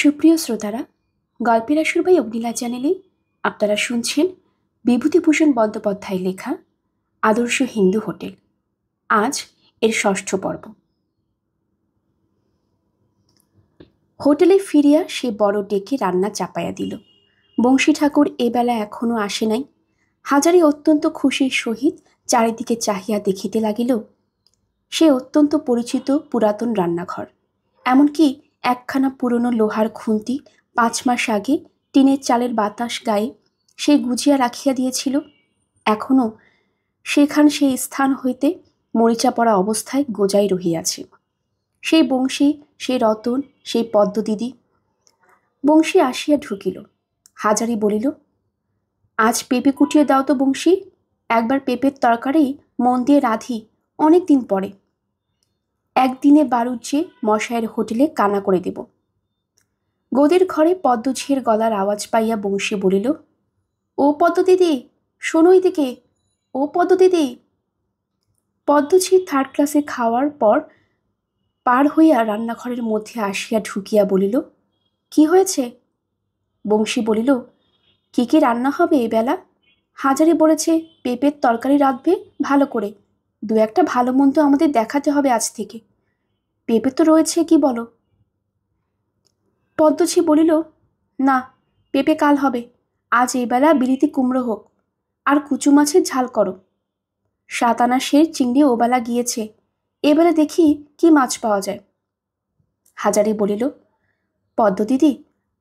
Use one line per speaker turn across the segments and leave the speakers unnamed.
সুপ্রিয় শ্রোতারা, গল্পের আসর বাই অগ্নিলা চ্যানেলে আপনারা শুনছেন বিভূতিভূষণ বন্দ্যোপাধ্যায় লেখা আদর্শ হিন্দু হোটেল। আজ এর ৬ষ্ঠ পর্ব। হোটেলে ফিরিয়া সে বড় ডেকে রান্না চাপাইয়া দিল। বংশী ঠাকুর এবেলা এখনো আসে নাই। হাজারি অত্যন্ত খুশির সহিত চারিদিকে চাহিয়া দেখিতে লাগিল। সে অত্যন্ত পরিচিত পুরাতন রান্নাঘর, এমনকি একখানা পুরনো লোহার খুন্তি ৫ মাস আগে টিনের চালের বাতাস গায়ে সে গুজিয়া রাখিয়া দিয়েছিল। এখনও সেখান সেই স্থান হইতে মরিচা পড়া অবস্থায় গোজাই রহিয়াছে। সেই বংশী, সেই রতন, সেই পদ্ম দিদি। বংশী আসিয়া ঢুকিল। হাজারি বলিল, আজ পেঁপে কুটিয়ে দাও তো বংশী, একবার পেঁপের তরকারি মন দিয়ে রাঁধি, অনেক দিন পরে। একদিনে বাড়ুজ্যে মশায়ের হোটেলে কানা করে দেব। গোদের ঘরে পদ্মঝির গলার আওয়াজ পাইয়া বংশী বলিল, ও পদ্ম দিদি, শোনো এদিকে, ও পদ্ম দিদি। পদ্মঝি 3rd ক্লাসে খাওয়ার পর পার হইয়া রান্নাঘরের মধ্যে আসিয়া ঢুকিয়া বলিল, কি হয়েছে? বংশী বলিল, কি কি রান্না হবে এবেলা? হাজারি বলেছে পেঁপের তরকারি রাঁধবে ভালো করে, 2-একটা ভালো মন্দ আমাদের দেখাতে হবে আজ থেকে। পেঁপে তো রয়েছে, কি বলো? পদ্মঝি বলিল, না, পেঁপে কাল হবে, আজ এবেলা বিলিতি কুমড়ো হোক, আর কুচু মাছের ঝাল করো। 7 আনা সের চিংড়ি ওবেলা গিয়েছে, এবেলা দেখি কি মাছ পাওয়া যায়। হাজারি বলিল, পদ্ম দিদি,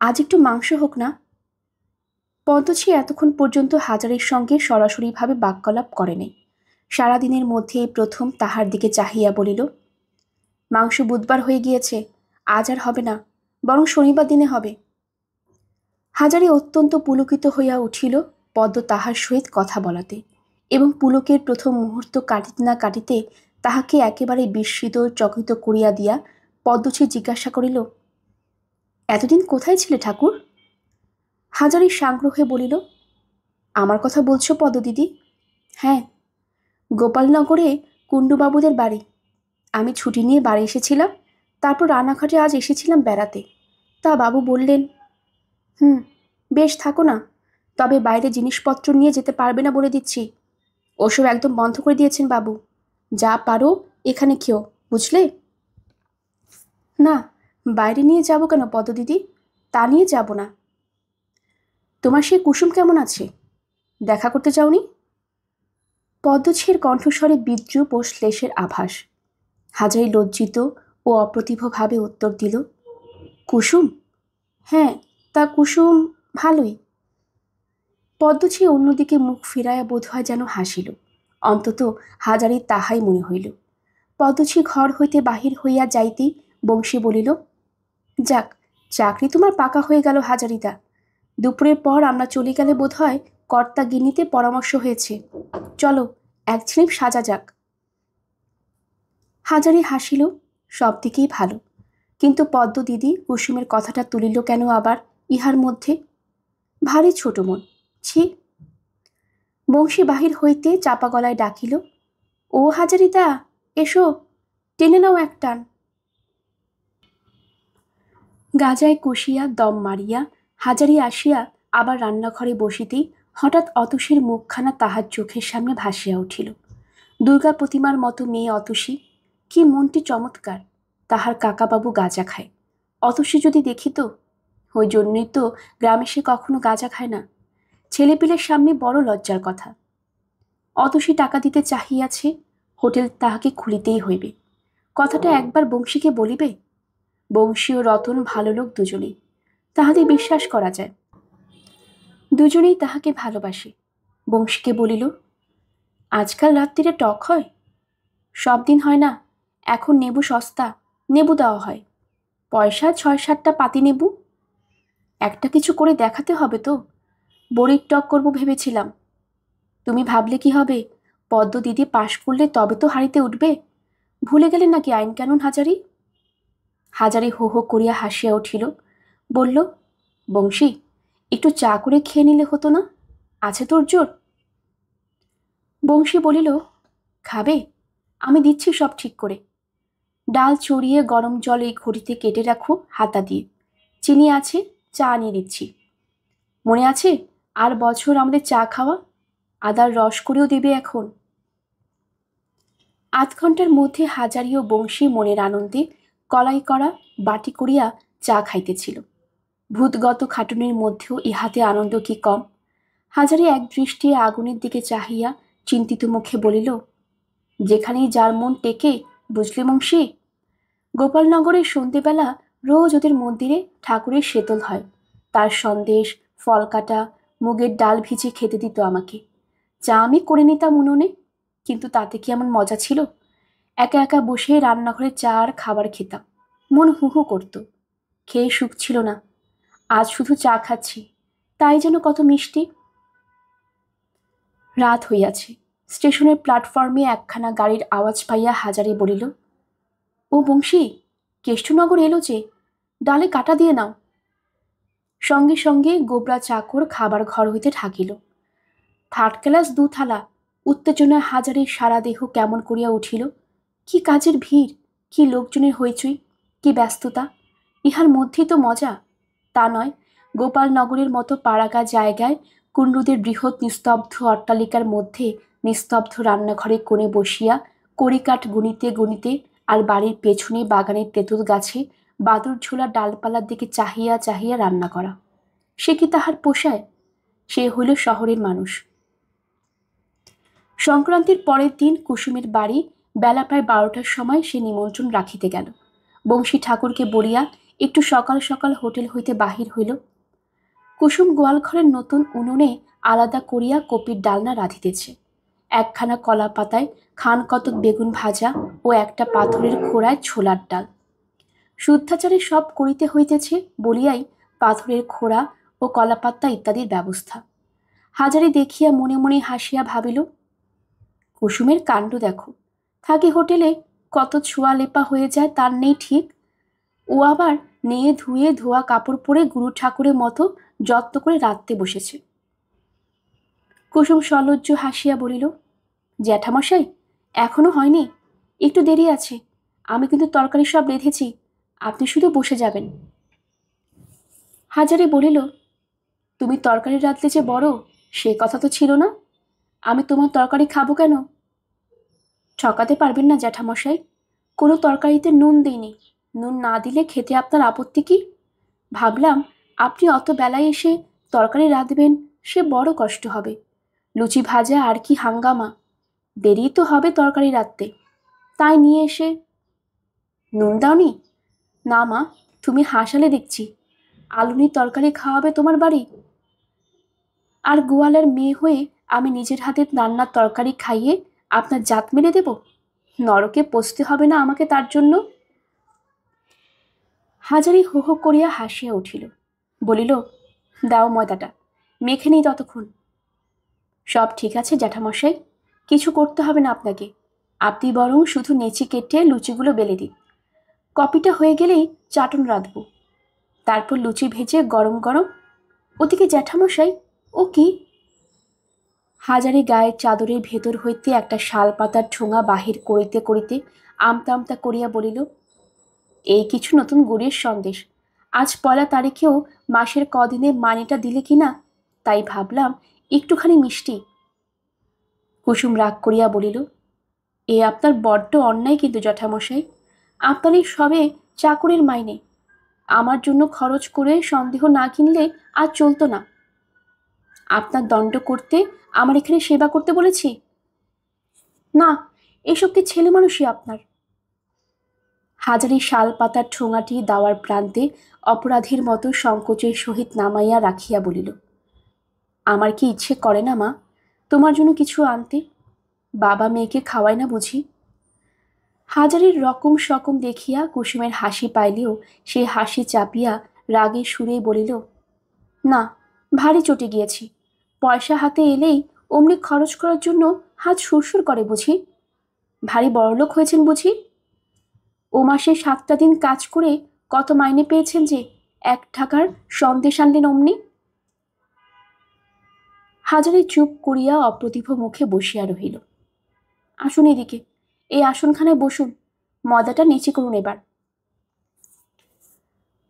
আজ একটু মাংস হোক না। পদ্মঝি এতক্ষণ পর্যন্ত হাজারির সঙ্গে সরাসরিভাবে বাক্যালাপ করে নাই। সারাদিনের মধ্যে প্রথম তাহার দিকে চাহিয়া বলিল, মাংস বুধবার হয়ে গিয়েছে, আজ আর হবে না, বরং শনিবার দিনে হবে। হাজারি অত্যন্ত পুলকিত হইয়া উঠিল পদ্ম তাহার সহিত কথা বলাতে, এবং পুলকের প্রথম মুহূর্ত কাটিতে না কাটিতে তাহাকে একেবারে বিস্মিত চকিত করিয়া দিয়া পদ্মঝি জিজ্ঞাসা করিল, এতদিন কোথায় ছিলে ঠাকুর? হাজারি সাগ্রহে বলিল, আমার কথা বলছো পদ্ম দিদি? হ্যাঁ, গোপালনগরে কুণ্ডুবাবুদের বাড়ি। আমি ছুটি নিয়ে বাড়ি এসেছিলাম, তারপর রানাঘাটে আজ এসেছিলাম বেড়াতে। তা বাবু বললেন, বেশ থাকো না, তবে বাইরে জিনিসপত্র নিয়ে যেতে পারবে না বলে দিচ্ছি। ওসব একদম বন্ধ করে দিয়েছেন বাবু। যা পারো এখানে খেও, বুঝলে? না, বাইরে নিয়ে যাব কেন পদ্ম দিদি? তা নিয়ে যাব না। তোমার সে কুসুম কেমন আছে? দেখা করতে যাওনি? পদ্মঝির কণ্ঠস্বরে বিদ্রুপ ও শ্লেষের আভাস। হাজারি লজ্জিত ও অপ্রতিভভাবে উত্তর দিল, কুসুম? হ্যাঁ, তা কুসুম ভালোই। পদ্মঝি অন্যদিকে মুখ ফিরাইয়া বোধহয় যেন হাসিল। অন্তত হাজারি তাহাই মনে হইল। পদ্মঝি ঘর হইতে বাহির হইয়া যাইতেই বংশী বলিল, যাক, চাকরি তোমার পাকা হয়ে গেল হাজারিদা। দুপুরের পর আমরা চলে গেলে বোধহয় কর্তা গিন্নিতে পরামর্শ হয়েছে, চলো এক ঝিলিপ সাজা যাক। হাজারি হাসিল, সব দিকেই ভালো, কিন্তু পদ্ম দিদি কুসুমের কথাটা তুলিল কেন আবার ইহার মধ্যে? ভারী ছোট মন, ছি। বংশী বাহির হইতে চাপা গলায় ডাকিল, ও হাজারিদা, এসো, টেনে নাও এক টান। গাজায় কষিয়া দম মারিয়া হাজারি আসিয়া আবার রান্নাঘরে বসিতেই হঠাৎ অতসীর মুখখানা তাহার চোখের সামনে ভাসিয়া উঠিল। দুর্গা প্রতিমার মতো মেয়ে অতসী, কি মনটি চমৎকার! তাহার কাকাবাবু গাঁজা খায়। অতসী যদি দেখিত! ওই জন্যই তো গ্রামে সে কখনো গাঁজা খায় না। ছেলেপিলের সামনে বড় লজ্জার কথা। অতসী টাকা দিতে চাহিয়াছে, হোটেল তাহাকে খুলিতেই হইবে। কথাটা একবার বংশীকে বলিবে? বংশী ও রতন ভালো লোক দুজনেই, তাহাদের বিশ্বাস করা যায়। দুজনেই তাহাকে ভালোবাসে। বংশীকে বলিল, আজকাল রাত্রিরে টক হয়? সব দিন হয় না, এখন নেবু সস্তা, নেবু দেওয়া হয়, পয়সা 6-7টা পাতি নেবু। একটা কিছু করে দেখাতে হবে তো। বড়ির টক করবো ভেবেছিলাম। তুমি ভাবলে কি হবে? পদ্ম দিদি পাশ করলে তবে তো হাঁড়িতে উঠবে। ভুলে গেলেন নাকি আইন কানুন হাজারি? হাজারি হো হো করিয়া হাসিয়া উঠিল, বলল, বংশী, একটু চা করে খেয়ে নিলে হতো না? আছে তোর জোর? বংশী বলিল, খাবে? আমি দিচ্ছি সব ঠিক করে। ডাল চড়িয়ে গরম জল এই ঘড়িতে কেটে রাখো হাতা দিয়ে। চিনি আছে, চা আনিয়ে দিচ্ছি। মনে আছে আর বছর আমাদের চা খাওয়া? আদার রস করেও দেবে এখন। ৮ ঘন্টার মধ্যে হাজারি ও বংশী মনের আনন্দে কলাই করা বাটি করিয়া চা খাইতেছিল। ভূতগত খাটুনির মধ্যেও ইহাতে আনন্দ কি কম। হাজারি এক দৃষ্টি আগুনের দিকে চাহিয়া চিন্তিত মুখে বলিল, যেখানেই যার মন টেকে, বুঝলে বংশী? গোপালনগরের সন্ধেবেলা রোজ ওদের মন্দিরে ঠাকুরের শীতল হয়। তার সন্দেশ, ফল কাটা, মুগের ডাল ভিজে খেতে দিত আমাকে। চা আমি করে নিতাম উনুনে, কিন্তু তাতে কি এমন মজা ছিল? একা একা বসে রান্নাঘরে চা আর খাবার খেতাম। মন হু হু করত। খেয়ে সুখ ছিল না। আজ শুধু চা খাচ্ছি, তাই যেন কত মিষ্টি। রাত হইয়াছে। স্টেশনের প্ল্যাটফর্মে একখানা গাড়ির আওয়াজ পাইয়া হাজারি বলিল, ও বংশী, কেষ্টনগর এলো যে, ডালে কাটা দিয়ে নাও। সঙ্গে সঙ্গে গোবরা চাকর খাবার ঘর হইতে ঢাকিল। থার্ড ক্লাস 2 থালা। উত্তেজনায় হাজারির সারা দেহ কেমন করিয়া উঠিল। কি কাজের ভিড়, কি লোকজনের হইচই, কি ব্যস্ততা! ইহার মধ্যেই তো মজা। তা নয়, গোপালনগরের মতো পাড়াগা জায়গায় কুণ্ডুদের বৃহৎ নিস্তব্ধ অট্টালিকার মধ্যে নিস্তব্ধ রান্নাঘরে কোণে বসিয়া কড়িকাঠ গুনিতে গুনিতে আর বাড়ির পেছনে বাগানের তেঁতুল গাছে বাদুর ঝোলা ডালপালার দিকে চাহিয়া চাহিয়া রান্না করা। সে কি তাহার পোষায়? সে হইল শহরের মানুষ। সংক্রান্তির পরের দিন কুসুমের বাড়ি বেলা প্রায় 12টার সময় সে নিমন্ত্রণ রাখিতে গেল। বংশী ঠাকুরকে বলিয়া একটু সকাল সকাল হোটেল হইতে বাহির হইল। কুসুম গোয়ালঘরের নতুন উনুনে আলাদা করিয়া কপির ডালনা রাঁধিতেছে। একখানা কলা পাতায় খান কতক বেগুন ভাজা ও একটা পাথরের খোড়ায় ছোলার ডাল। শুদ্ধাচারে সব করিতে হইতেছে বলিয়াই পাথরের খোড়া ও কলাপাত্তা ইত্যাদির ব্যবস্থা। হাজারি দেখিয়া মনে মনে হাসিয়া ভাবিল, কুসুমের কাণ্ড দেখো। থাকি হোটেলে, কত ছোঁয়া লেপা হয়ে যায় তার নেই ঠিক। ও আবার নেয়ে ধুয়ে ধোয়া কাপড় পরে গুরু ঠাকুরের মতো যত্ন করে রাঁধতে বসেছে। কুসুম সলজ্জ হাসিয়া বলিল, জ্যাঠামশাই, এখনো হয়নি, একটু দেরি আছে। আমি কিন্তু তরকারি সব রেঁধেছি, আপনি শুধু বসে যাবেন। হাজারি বলিল, তুমি তরকারি রাঁধলে যে বড়, সে কথা তো ছিল না। আমি তোমার তরকারি খাবো কেন? ঠকাতে পারবেন না জ্যাঠামশাই, কোনো তরকারিতে নুন দিইনি। নুন না দিলে খেতে আপনার আপত্তি কি? ভাবলাম আপনি অত বেলায় এসে তরকারি রাঁধবেন, সে বড় কষ্ট হবে। লুচি ভাজা আর কি হাঙ্গামা, দেরি তো হবে তরকারি রাঁধতে, তাই নিয়ে এসে। নুন দাওনি? না মা, তুমি হাসালে দেখছি। আলুনি তরকারি খাওয়াবে তোমার বাড়ি? আর গোয়ালের মেয়ে হয়ে আমি নিজের হাতে রান্নার তরকারি খাইয়ে আপনার জাত মেরে দেব? নরকে পচতে হবে না আমাকে তার জন্য? হাজারি হো হো করিয়া হাসিয়া উঠিল, বলিল, দাও ময়দাটা, মেখে নেই ততক্ষণ। সব ঠিক আছে জ্যাঠামশাই, কিছু করতে হবে না আপনাকে। আপনি বরং শুধু নেচি কেটে লুচিগুলো বেলে দিন। কপিটা হয়ে গেলেই চাটন রাঁধব, তারপর লুচি ভেজে গরম গরম। ওদিকে জ্যাঠামশাই, ও কি? হাজারি গায়ের চাদরের ভেতর হইতে একটা শাল পাতার ঠোঙা বাহির করিতে করিতে আমতা আমতা করিয়া বলিল, এই কিছু নতুন গুড়ের সন্দেশ। আজ 1 তারিখেও মাসের কদিনে মানিটা দিলে কিনা, তাই ভাবলাম একটুখানি মিষ্টি। কুসুম রাগ করিয়া বলিল, এ আপনার বড্ড অন্যায় কিন্তু জ্যাঠামশাই। আপনার এই সবে চাকরের মাইনে, আমার জন্য খরচ করে সন্দেহ না কিনলে আর চলতো না। আপনার দণ্ড করতে আমার এখানে সেবা করতে বলেছি? না, এসব কি ছেলে মানুষই আপনার? হাজারি শাল পাতার ঠোঙাটি দাওয়ার প্রান্তে অপরাধীর মতো সংকোচের সহিত নামাইয়া রাখিয়া বলিল, আমার কি ইচ্ছে করে না মা তোমার জন্য কিছু আনতে? বাবা মেয়েকে খাওয়ায় না বুঝি? হাজারির রকম সকম দেখিয়া কুসুমের হাসি পাইলেও সে হাসি চাপিয়া রাগে সুরে বলিল, না, ভারী চটে গিয়েছি। পয়সা হাতে এলেই অমনি খরচ করার জন্য হাত সুরসুর করে বুঝি? ভারী বড়লোক হয়েছেন বুঝি? ও মাসে 7টা দিন কাজ করে কত মাইনে পেয়েছেন যে 1 টাকার সন্দেশ আনলেন অমনি? হাজারি চুপ করিয়া অপ্রতিভ মুখে বসিয়া রহিল। আসুন এদিকে, এই আসনখানায় বসুন, ময়দাটা নিচে করুন এবার।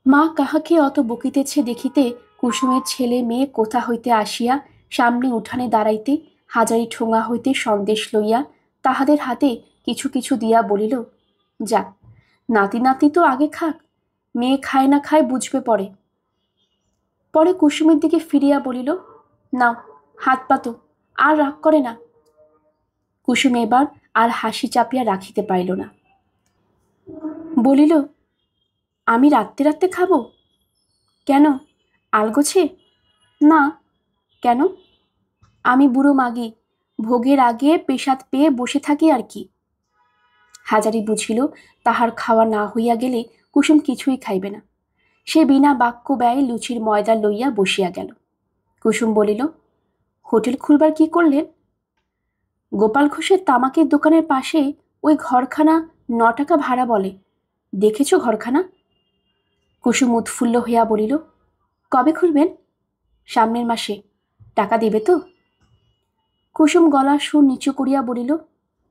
মা কাহাকে অত বকিতেছে দেখিতে কুসুমের ছেলে মেয়ে কোথা হইতে আসিয়া সামনে উঠানে দাঁড়াইতে হাজারি ঠোঙা হইতে সন্দেশ লইয়া তাহাদের হাতে কিছু কিছু দিয়া বলিল, যাক, নাতি নাতি তো আগে খাক, মেয়ে খায় না খায় বুঝবে পরে। পরে কুসুমের দিকে ফিরিয়া বলিল, নাও হাত পাতো, আর রাগ করে না। কুসুম এবার আর হাসি চাপিয়া রাখিতে পারিল না, বলিল, আমি রাত্রে রাত্রে খাবো? কেন, আলগোছে? না। কেন? আমি বুড়ো মাগি, ভোগের আগে পেশাদ পেয়ে বসে থাকি আর কি। হাজারি বুঝিল তাহার খাওয়া না হইয়া গেলে কুসুম কিছুই খাইবে না। সে বিনা বাক্য ব্যয়ে লুচির ময়দা লইয়া বসিয়া গেল। কুসুম বলিল, হোটেল খুলবার কি করলেন? গোপাল ঘোষের তামাকের দোকানের পাশে ওই ঘরখানা 9 টাকা ভাড়া বলে, দেখেছ ঘরখানা? কুসুম উৎফুল্ল হইয়া বলিল, কবে খুলবেন? সামনের মাসে। টাকা দেবে তো? কুসুম গলার সুর নিচু করিয়া বলিল,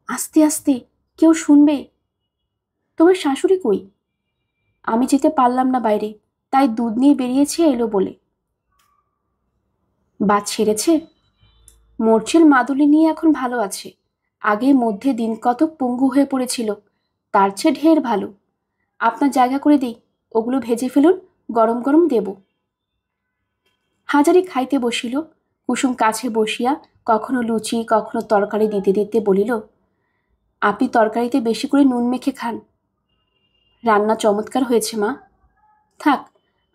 আস্তে আস্তে, কেউ শুনবে। তোমার শাশুড়ি কই? আমি যেতে পারলাম না বাইরে, তাই দুধ নিয়ে বেরিয়েছে, এলো বলে। বাত ছেড়েছে? মরচেল মাদুলি নিয়ে এখন ভালো আছে, আগে মধ্যে দিন কতক পঙ্গু হয়ে পড়েছিল, তার চেয়ে ঢের ভালো। আপনার জায়গা করে দিই, ওগুলো ভেজে ফেলুন, গরম গরম দেব। হাজারি খাইতে বসিল। কুসুম কাছে বসিয়া কখনো লুচি কখনো তরকারি দিতে দিতে বলিল, আপনি তরকারিতে বেশি করে নুন মেখে খান। রান্না চমৎকার হয়েছে মা। থাক,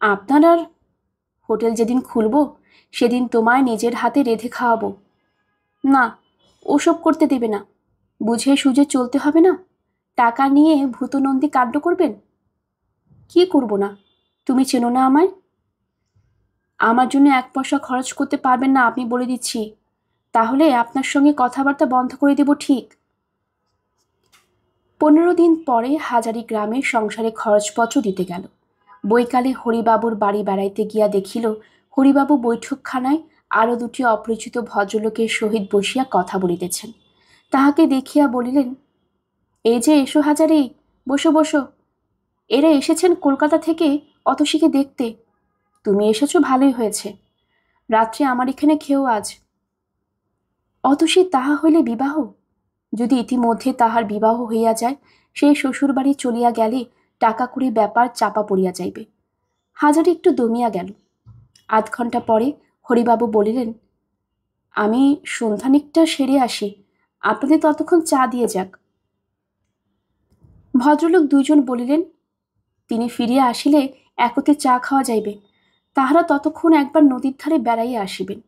আপনার আর। হোটেল যেদিন খুলব সেদিন তোমায় নিজের হাতে রেঁধে খাওয়াবো। না, ওসব করতে দেবে না, বুঝে সুঝে চলতে হবে না। টাকা নিয়ে ভূতনন্দী কাণ্ড করবেন? কি করব না? তুমি চেনো না আমায়। আমার জন্য 1 পয়সা খরচ করতে পারবেন না, আপনি বলে দিচ্ছি। তাহলে আপনার সঙ্গে কথাবার্তা বন্ধ করে দেব ঠিক। 15 দিন পরে হাজারি গ্রামের সংসারে খরচপত্র দিতে গেল। বৈকালে হরিবাবুর বাড়ি বেড়াইতে গিয়া দেখিল হরিবাবু বৈঠকখানায় আরও 2টি অপরিচিত ভদ্রলোকের সহিত বসিয়া কথা বলিতেছেন। তাহাকে দেখিয়া বলিলেন, এই যে এসো হাজারি, বসো বসো। এরা এসেছেন কলকাতা থেকে অতসীকে দেখতে। তুমি এসেছো, ভালোই হয়েছে। রাত্রে আমার এখানে খেও আজ। অতসী তাহা হইলে বিবাহ? যদি ইতিমধ্যে তাহার বিবাহ হইয়া যায়, সেই শ্বশুরবাড়ি চলিয়া গেলে টাকা কড়ি ব্যাপার চাপা পড়িয়া যাইবে। হাজারি একটু দমিয়া গেল। 8 ঘণ্টা পরে হরিবাবু বলিলেন, আমি সন্ধ্যানিকটা সেরে আসি, আপনাদের ততক্ষণ চা দিয়ে যাক। ভদ্রলোক 2 জন বলিলেন, তিনি ফিরিয়া আসিলে একতে চা খাওয়া যাইবে, তাহারা ততক্ষণ একবার নদীর ধারে বেড়াইয়া আসিবেন।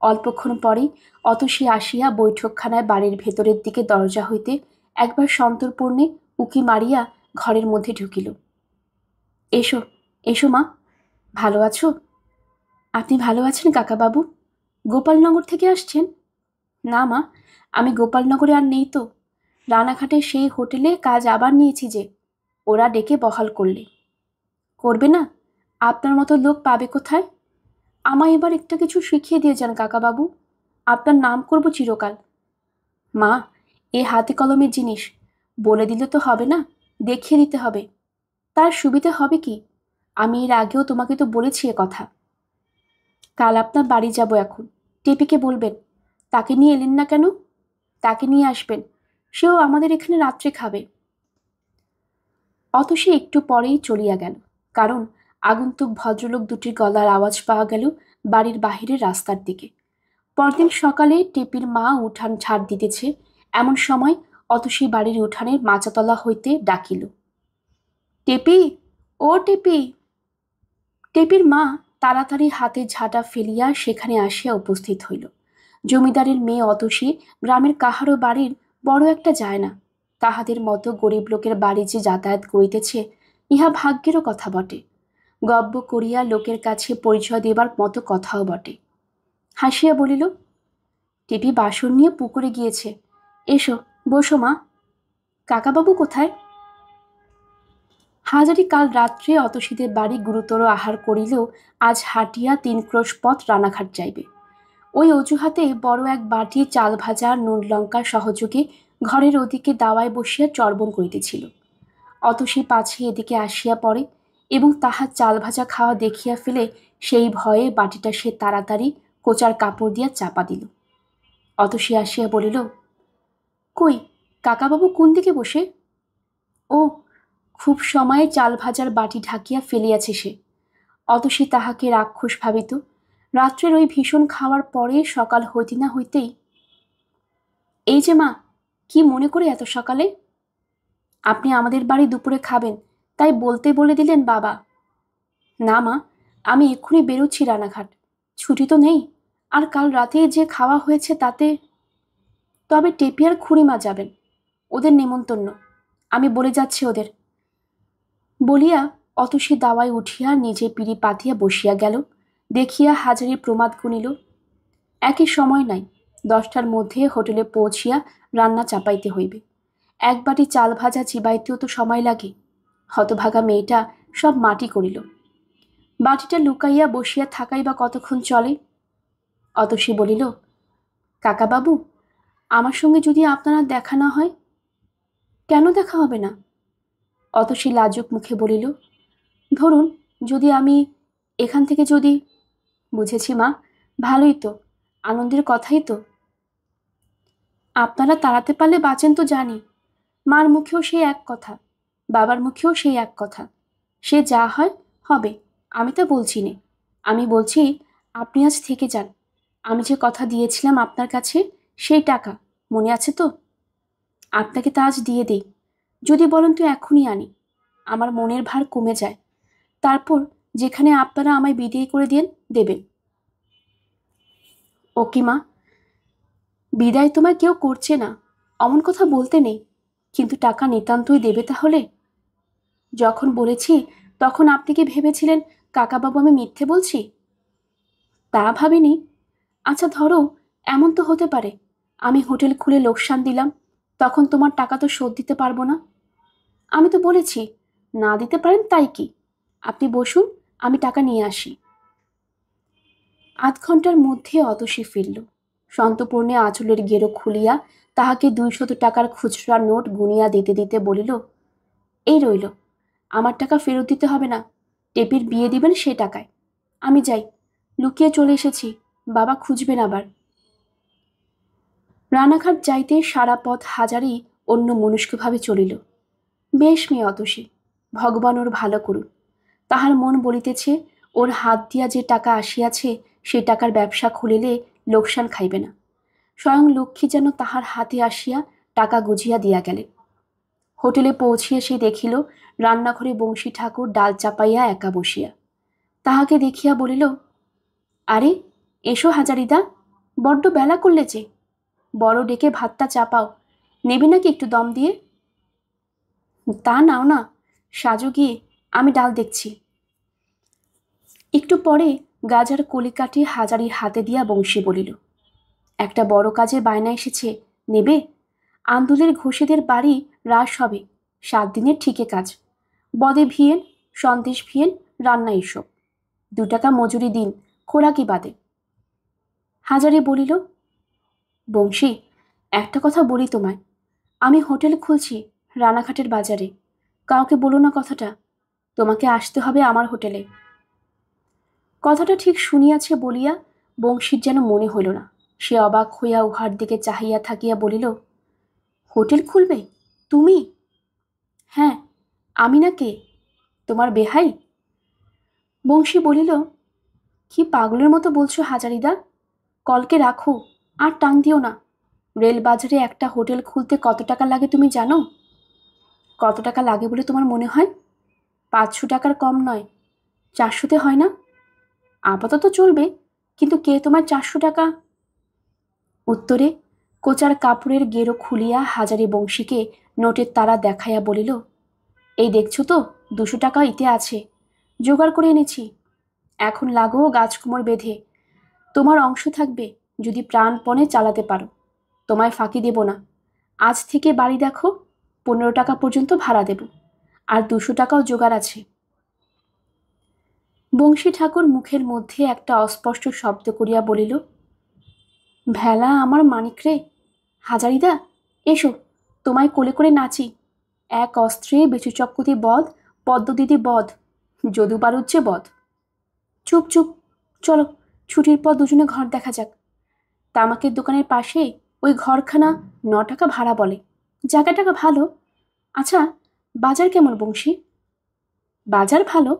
অল্পক্ষণ পরেই অতসী আসিয়া বৈঠকখানায় বাড়ির ভেতরের দিকে দরজা হইতে একবার সন্তর্পণে উকি মারিয়া ঘরের মধ্যে ঢুকিল। এসো এসো মা, ভালো আছো? আপনি ভালো আছেন কাকাবাবু? গোপালনগর থেকে আসছেন? না মা, আমি গোপালনগরে আর নেই তো। রানাঘাটের সেই হোটেলে কাজ আবার নিয়েছি যে, ওরা ডেকে বহাল করলে। করবে না? আপনার মতো লোক পাবে কোথায়? আমায় এবার একটা কিছু শিখিয়ে দিয়ে যান কাকাবাবু, আপনার নাম করব চিরকাল। মা, এ হাতে কলমের জিনিস, বলে দিলে তো হবে না, দেখিয়ে দিতে হবে। তার সুবিধে হবে কি? আমি এর আগেও তোমাকে তো বলেছি এ কথা। কাল আপনার বাড়ি যাব এখন, টেপিকে বলবেন। তাকে নিয়ে এলেন না কেন? তাকে নিয়ে আসবেন, সেও আমাদের এখানে রাত্রে খাবে। অতসী একটু পরেই চলিয়া গেল, কারণ আগন্তুক ভদ্রলোক 2টির গলার আওয়াজ পাওয়া গেল বাড়ির বাহিরের রাস্তার দিকে। পরদিন সকালে টেপির মা উঠান ঝাড় দিতেছে, এমন সময় অতসী বাড়ির উঠানের মাচাতলা হইতে ডাকিল, টেপি, ও টেপি। টেপির মা তাড়াতাড়ি হাতে ঝাঁটা ফেলিয়া সেখানে আসিয়া উপস্থিত হইল। জমিদারের মেয়ে অতসী গ্রামের কাহারও বাড়ির বড় একটা যায় না। তাহাদের মতো গরিব লোকের বাড়ি যে যাতায়াত করিতেছে, ইহা ভাগ্যেরও কথা বটে। গব্য করিয়া লোকের কাছে পরিচয় দেবার মতো কথাও বটে। হাসিয়া বলিল, টেপি বাসন নিয়ে পুকুরে গিয়েছে, এসো বসো মা। কাকাবাবু কোথায়? হাজারি কাল রাত্রে অতসীদের বাড়ি গুরুতর আহার করিলেও আজ হাঁটিয়া 3 ক্রোশ পথ রানাঘাট যাইবে। ওই অজুহাতে বড় এক বাটি চাল ভাজা নুন লঙ্কা সহযোগে ঘরের ওদিকে দাওয়ায় বসিয়া চর্বণ করিতেছিল। অতসী পাছে এদিকে আসিয়া পড়ে, এবং তাহার চাল ভাজা খাওয়া দেখিয়া ফেলে সেই ভয়ে বাটিটা সে তাড়াতাড়ি কোচার কাপড় দিয়া চাপা দিল। অতসী আসিয়া বলিল, কই কাকাবাবু কোন দিকে বসে? ও, খুব সময়ে চাল ভাজার বাটি ঢাকিয়া ফেলিয়াছে সে। অতসী তাহাকে রাক্ষস ভাবিত। রাত্রের ওই ভীষণ খাওয়ার পরে সকাল হইতে না হইতেই, এই যে মা, কি মনে করে এত সকালে? আপনি আমাদের বাড়ি দুপুরে খাবেন, তাই বলতে বলে দিলেন বাবা। না মা, আমি এক্ষুনি বেরোচ্ছি রানাঘাট, ছুটি তো নেই, আর কাল রাতে যে খাওয়া হয়েছে তাতে। তবে টেপিয়ার খুড়িমা যাবেন, ওদের নেমন্তন্ন, আমি বলে যাচ্ছি ওদের। বলিয়া অতসী দাওয়ায় উঠিয়া নিজে পিড়ি পাতিয়া বসিয়া গেল। দেখিয়া হাজারি প্রমাদ গুনিল, একই সময় নাই, 10টার মধ্যে হোটেলে পৌঁছিয়া রান্না চাপাইতে হইবে। এক বাটি চাল ভাজা চিবাইতেও তো সময় লাগে। হতভাগা মেয়েটা সব মাটি করিল। বাটিটা লুকাইয়া বসিয়া থাকাই বা কতক্ষণ চলে? অতসী বলিল, কাকাবাবু, আমার সঙ্গে যদি আপনারা দেখা না হয়? কেন দেখা হবে না? অতসী লাজুক মুখে বলিল, ধরুন যদি আমি এখান থেকে যদি। বুঝেছি মা, ভালোই তো, আনন্দের কথাই তো। আপনারা তাড়াতে পারলে বাঁচেন তো জানি, মার মুখেও সেই এক কথা, বাবার মুখেও সেই এক কথা। সে যা হয় হবে, আমি তা বলছি নে। আমি বলছি আপনি আজ থেকে যান। আমি যে কথা দিয়েছিলাম আপনার কাছে, সেই টাকা মনে আছে তো? আপনাকে তা আজ দিয়ে দেই। যদি বলেন তো এখনই আনি, আমার মনের ভার কমে যায়। তারপর যেখানে আপনারা আমায় বিদায় করে দেবেন। ও কি মা, বিদায় তোমায় কেউ করছে না, অমন কথা বলতে নেই, কিন্তু টাকা নিতান্তই দেবে তাহলে? যখন বলেছি তখন আপনি কি ভেবেছিলেন কাকাবাবু আমি মিথ্যে বলছি? তা ভাবিনি। আচ্ছা ধরো, এমন তো হতে পারে আমি হোটেল খুলে লোকসান দিলাম, তখন তোমার টাকা তো শোধ দিতে পারবো না। আমি তো বলেছি, না দিতে পারেন তাই কি, আপনি বসুন, আমি টাকা নিয়ে আসি। 8 ঘণ্টার মধ্যে অতসী ফিরল। সন্তপূর্ণে আঁচলের গেরো খুলিয়া তাহাকে 200 টাকার খুচরা নোট গুনিয়া দিতে দিতে বলিল, এই রইল, আমার টাকা ফেরত দিতে হবে না, টেপির বিয়ে দিবেন সে টাকায়। আমি যাই, লুকিয়ে চলে এসেছি, বাবা খুঁজবেন আবার। রানাঘাট যাইতে সারা পথ হাজারি অন্য মনুষ্কভাবে চলিল। বেশ মেয়ে অতসী, ভগবান ওর ভালো করুন। তাহার মন বলিতেছে, ওর হাত দিয়া যে টাকা আসিয়াছে সে টাকার ব্যবসা খুলিলে লোকসান খাইবে না। স্বয়ং লক্ষ্মী যেন তাহার হাতে আসিয়া টাকা গুজিয়া দিয়া গেলেন। হোটেলে পৌঁছিয়া সে দেখিল রান্নাঘরে বংশী ঠাকুর ডাল চাপাইয়া একা বসিয়া। তাহাকে দেখিয়া বলিল, আরে এসো হাজারিদা, বড্ড বেলা করলে যে, বড় ডেকে ভাতটা চাপাও, নেবে নাকি একটু দম দিয়ে? তা নাও না, সাজো গিয়ে, আমি ডাল দেখছি। একটু পরে গাজার কলিকাঠি হাজারির হাতে দিয়া বংশী বলিল, একটা বড় কাজে বায়না এসেছে, নেবে? আন্দুলের ঘোষেদের বাড়ি রাস হবে, 7 দিনের ঠিকে কাজ, বদে ভিয়েন, সন্দেশ ভিয়েন, রান্না এসব, 2 টাকা মজুরি দিন, খোরাকি বাদে। হাজারি বলিল, বংশী, একটা কথা বলি তোমায়, আমি হোটেল খুলছি রানাঘাটের বাজারে, কাউকে বলো না কথাটা, তোমাকে আসতে হবে আমার হোটেলে। কথাটা ঠিক শুনিয়াছে বলিয়া বংশীর যেন মনে হইল না। সে অবাক হইয়া উহার দিকে চাহিয়া থাকিয়া বলিল, হোটেল খুলবে তুমি? হ্যাঁ, আমি না কে, তোমার বেহাই? বংশী বলিল, কি পাগলের মতো বলছো হাজারিদা, কলকে রাখো, আর টান দিও না। রেলবাজারে একটা হোটেল খুলতে কত টাকা লাগে তুমি জানো? কত টাকা লাগে বলে তোমার মনে হয়? 500 টাকার কম নয়, 400-তে হয় না? আপাতত চলবে, কিন্তু কে তোমার 400 টাকা? উত্তরে কোচার কাপড়ের গেরো খুলিয়া হাজারি বংশীকে নোটের তারা দেখাইয়া বলিল, এই দেখছো তো 200 টাকা ইতে আছে, জোগাড় করে এনেছি, এখন লাগো গাছকুমোর বেঁধে, তোমার অংশ থাকবে যদি প্রাণপণে চালাতে পারো, তোমায় ফাঁকি দেব না। আজ থেকে বাড়ি দেখো, 15 টাকা পর্যন্ত ভাড়া দেব, আর 200 টাকাও জোগাড় আছে। বংশী ঠাকুর মুখের মধ্যে একটা অস্পষ্ট শব্দ করিয়া বলিল, ভেলা আমার মানিক রে, হাজারিদা এসো, তোমায় কোলে করে নাচি, এক অস্ত্রে বেচুচক্কতি বধ, পদ্মদিদি বধ, যদু বাড়ুচ্ছে বধ। চুপ চুপ, চলো ছুটির পর দুজনে ঘর দেখা যাক। তামাকের দোকানের পাশে ওই ঘরখানা 9 টাকা ভাড়া বলে। জায়গাটাকে ভালো। আচ্ছা, বাজার কেমন বংশী? বাজার ভালো,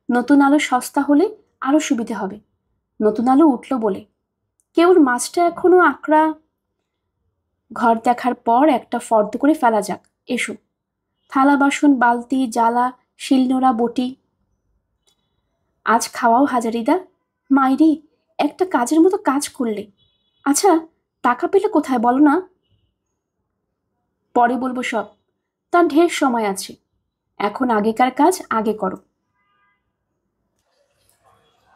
নতুন আলু সস্তা হলে আরও সুবিধে হবে। নতুন আলু উঠল বলে, কেবল মাছটা এখনো আকড়া। ঘর দেখার পর একটা ফর্দ করে ফেলা যাক, এসো। থালা বাসন, বালতি, জ্বালা, শিলনোড়া, বটি। আজ খাওয়াও হাজারিদা। মাইরি, একটা কাজের মতো কাজ করলে। আচ্ছা, টাকা পেলে কোথায় বলো না? পরে বলবো সব, তার ঢের সময় আছে। এখন আগেকার কাজ আগে করো।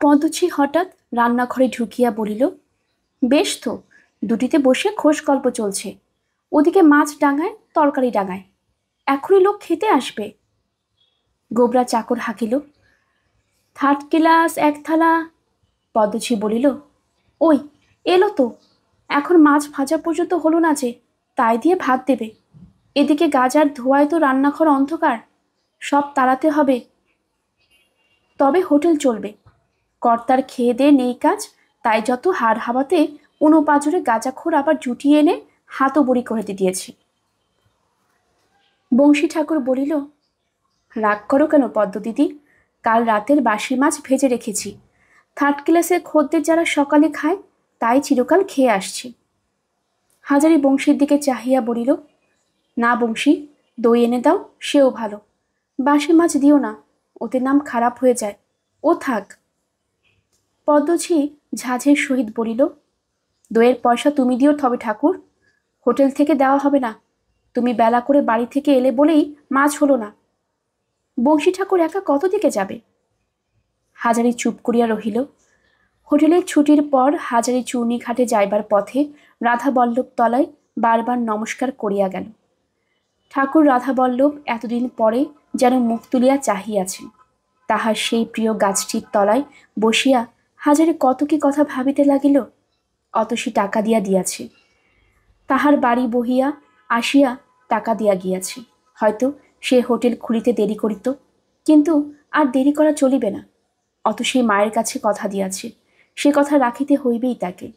পদুচি হঠাৎ রান্নাঘরে ঢুকিয়া বলিল, বেশ তো, দুটিতে বসে খোশ গল্প চলছে। ওদিকে মাছ ডাঙায়, তরকারি ডাঙায়। এখনই লোক খেতে আসবে। গোবরা চাকর হাঁকিল, 3rd ক্লাস 1 থালা। পদ্মছি বলিল, ওই এলো তো, এখন মাছ ভাজা পর্যন্ত হলো না যে, তাই দিয়ে ভাত দেবে। এদিকে গাজার ধোয়ায় তো রান্নাঘর অন্ধকার, সব তাড়াতে হবে। তবে হোটেল চলবে। কর্তার খেয়ে দে নেই কাজ, তাই যত হাড় হাওয়াতে পাজরে গাঁজাখোর আবার জুটিয়ে এনে হাতও বড়ি করে দিয়েছি। বংশী ঠাকুর বলিল, রাগ করো কেন পদ্ম দিদি? কাল রাতের বাসি মাছ ভেজে রেখেছি। 3rd ক্লাসের খদ্দের যারা সকালে খায়, তাই চিরকাল খেয়ে আসছি। হাজারি বংশীর দিকে চাহিয়া বলিল, না বংশী, দই এনে দাও, সেও ভালো। বাসি মাছ দিও না, ওতে নাম খারাপ হয়ে যায়। ও থাক। পদ্মঝি ঝাঁঝের সহিত বলিল, দইয়ের পয়সা তুমি দিও তবে ঠাকুর, হোটেল থেকে দেওয়া হবে না। তুমি বেলা করে বাড়ি থেকে এলে বলেই মাছ হলো না। বংশী ঠাকুর একা কত দিকে যাবে? হাজারি চুপ করিয়া রহিল। হোটেলের ছুটির পর হাজারি চূর্ণী ঘাটে যাইবার পথে রাধাবল্লভ তলায় বারবার নমস্কার করিয়া গেল। ঠাকুর রাধাবল্লভ এতদিন পরে যেন মুখ তুলিয়া চাহিয়াছেন। তাহার সেই প্রিয় গাছটির তলায় বসিয়া হাজারে কত কি কথা ভাবিতে লাগিল। অতসী টাকা দিয়াছে, তাহার বাড়ি বহিয়া আসিয়া টাকা দিয়া গিয়াছে। হয়তো সে হোটেল খুলিতে দেরি করিত, কিন্তু আর দেরি করা চলিবে না। অত সে মায়ের কাছে কথা দিয়াছে, সে কথা রাখিতে হইবেই তাকে।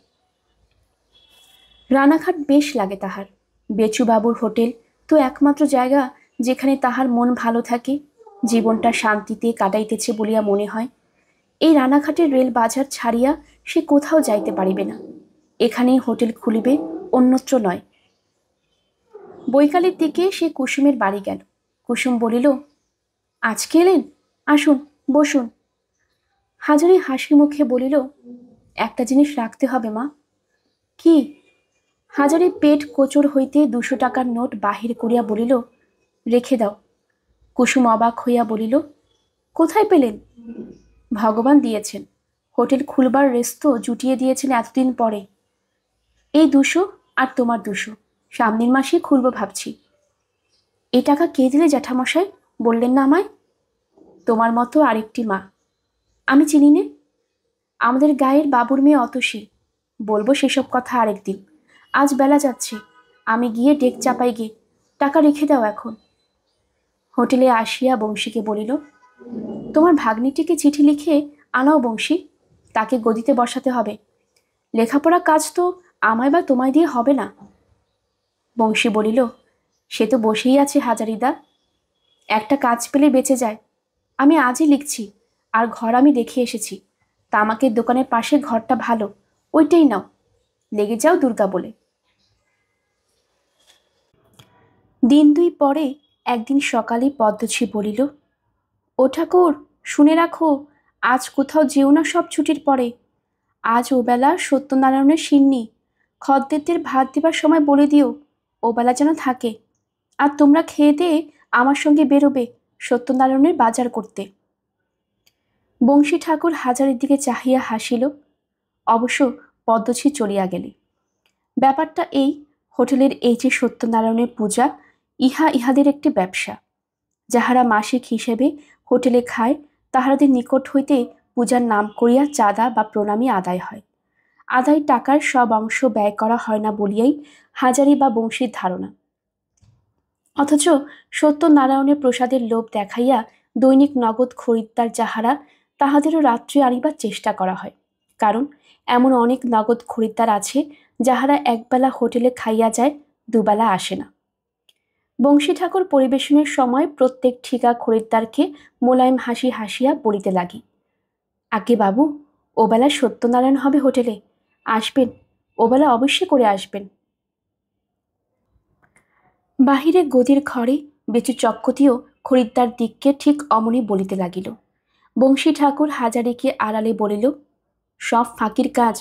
রানাঘাট বেশ লাগে তাহার। বেচুবাবুর হোটেল তো একমাত্র জায়গা যেখানে তাহার মন ভালো থাকে, জীবনটা শান্তিতে কাটাইতেছে বলিয়া মনে হয়। এই রানাঘাটের রেল বাজার ছাড়িয়া সে কোথাও যাইতে পারিবে না। এখানেই হোটেল খুলিবে, অন্যত্র নয়। বৈকালের দিকে সে কুসুমের বাড়ি গেল। কুসুম বলিল, আজকে এলেন? আসুন, বসুন। হাজারি হাসি মুখে বলিল, একটা জিনিস রাখতে হবে মা। কি? হাজারি পেট কোচর হইতে 200 টাকার নোট বাহির করিয়া বলিল, রেখে দাও। কুসুম অবাক হইয়া বলিল, কোথায় পেলেন? ভগবান দিয়েছেন। হোটেল খুলবার রেস্তো জুটিয়ে দিয়েছেন এতদিন পরে। এই 200 আর তোমার 200, সামনের মাসে খুলব ভাবছি। এই টাকা কে দিলে জ্যাঠামশাই, বললেন না আমায়? তোমার মতো আরেকটি মা। আমি চিনি নে? আমাদের গায়ের বাবুর মেয়ে অতসী। বলবো সেসব কথা আরেকদিন। আজ বেলা যাচ্ছে, আমি গিয়ে ডেক চাপাই গে। টাকা রেখে দাও এখন। হোটেলে আসিয়া বংশীকে বলিল, তোমার ভাগ্নিটিকে চিঠি লিখে আনাও বংশী, তাকে গদিতে বসাতে হবে। লেখাপড়া কাজ তো আমায় বা তোমায় দিয়ে হবে না। বংশী বলিল, সে তো বসেই আছে হাজারিদা, একটা কাজ পেলে বেঁচে যায়। আমি আজই লিখছি, আর ঘর আমি দেখে এসেছি। তামাকের দোকানের পাশে ঘরটা ভালো, ওইটাই নাও, লেগে যাও দুর্গা বলে। দিন 2 পরে একদিন সকালে পদ্মছি বলিল, ও ঠাকুর, শুনে রাখো, আজ কোথাও যেও না সব ছুটির পরে। আজ ওবেলা সত্যনারায়ণের সিন্নি, খদ্দেরদের ভাত দেবার সময় বলে দিও ওবেলা যেন থাকে। আর তোমরা খেয়ে দিয়ে আমার সঙ্গে বেরোবে সত্যনারায়ণের বাজার করতে। বংশী ঠাকুর হাজারের দিকে চাহিয়া হাসিল। অবশ্য পদ্মছি চলিয়া গেলে। ব্যাপারটা এই, হোটেলের এই যে সত্যনারায়ণের পূজা, ইহাদের একটি ব্যবসা। যাহারা মাসিক হিসেবে হোটেলে খায়, তাহাদের নিকট হইতে পূজার নাম করিয়া চাঁদা বা প্রণামী আদায় হয়। আদায় টাকার সব অংশ ব্যয় করা হয় না বলিয়াই হাজারি বা বংশীর ধারণা। অথচ সত্যনারায়ণের প্রসাদের লোভ দেখাইয়া দৈনিক নগদ খরিদ্দার যাহারা, তাহাদেরও রাত্রে আনিবার চেষ্টা করা হয়। কারণ এমন অনেক নগদ খরিদ্দার আছে যাহারা একবেলা হোটেলে খাইয়া যায়, দুবেলা আসে না। বংশী ঠাকুর পরিবেশনের সময় প্রত্যেক ঠিকা খরিদ্দারকে মোলায়েম হাসি হাসিয়া বলিতে লাগি, আগে বাবু, ওবেলা সত্যনারায়ণ হবে হোটেলে, আসবেন, ওবেলা অবশ্যই করে আসবেন। বাহিরে গদির ঘরে বেচু চক্কতিও খরিদ্দার দিককে ঠিক অমনি বলিতে লাগিল। বংশী ঠাকুর হাজারিকে আড়ালে বলিল, সব ফাঁকির কাজ।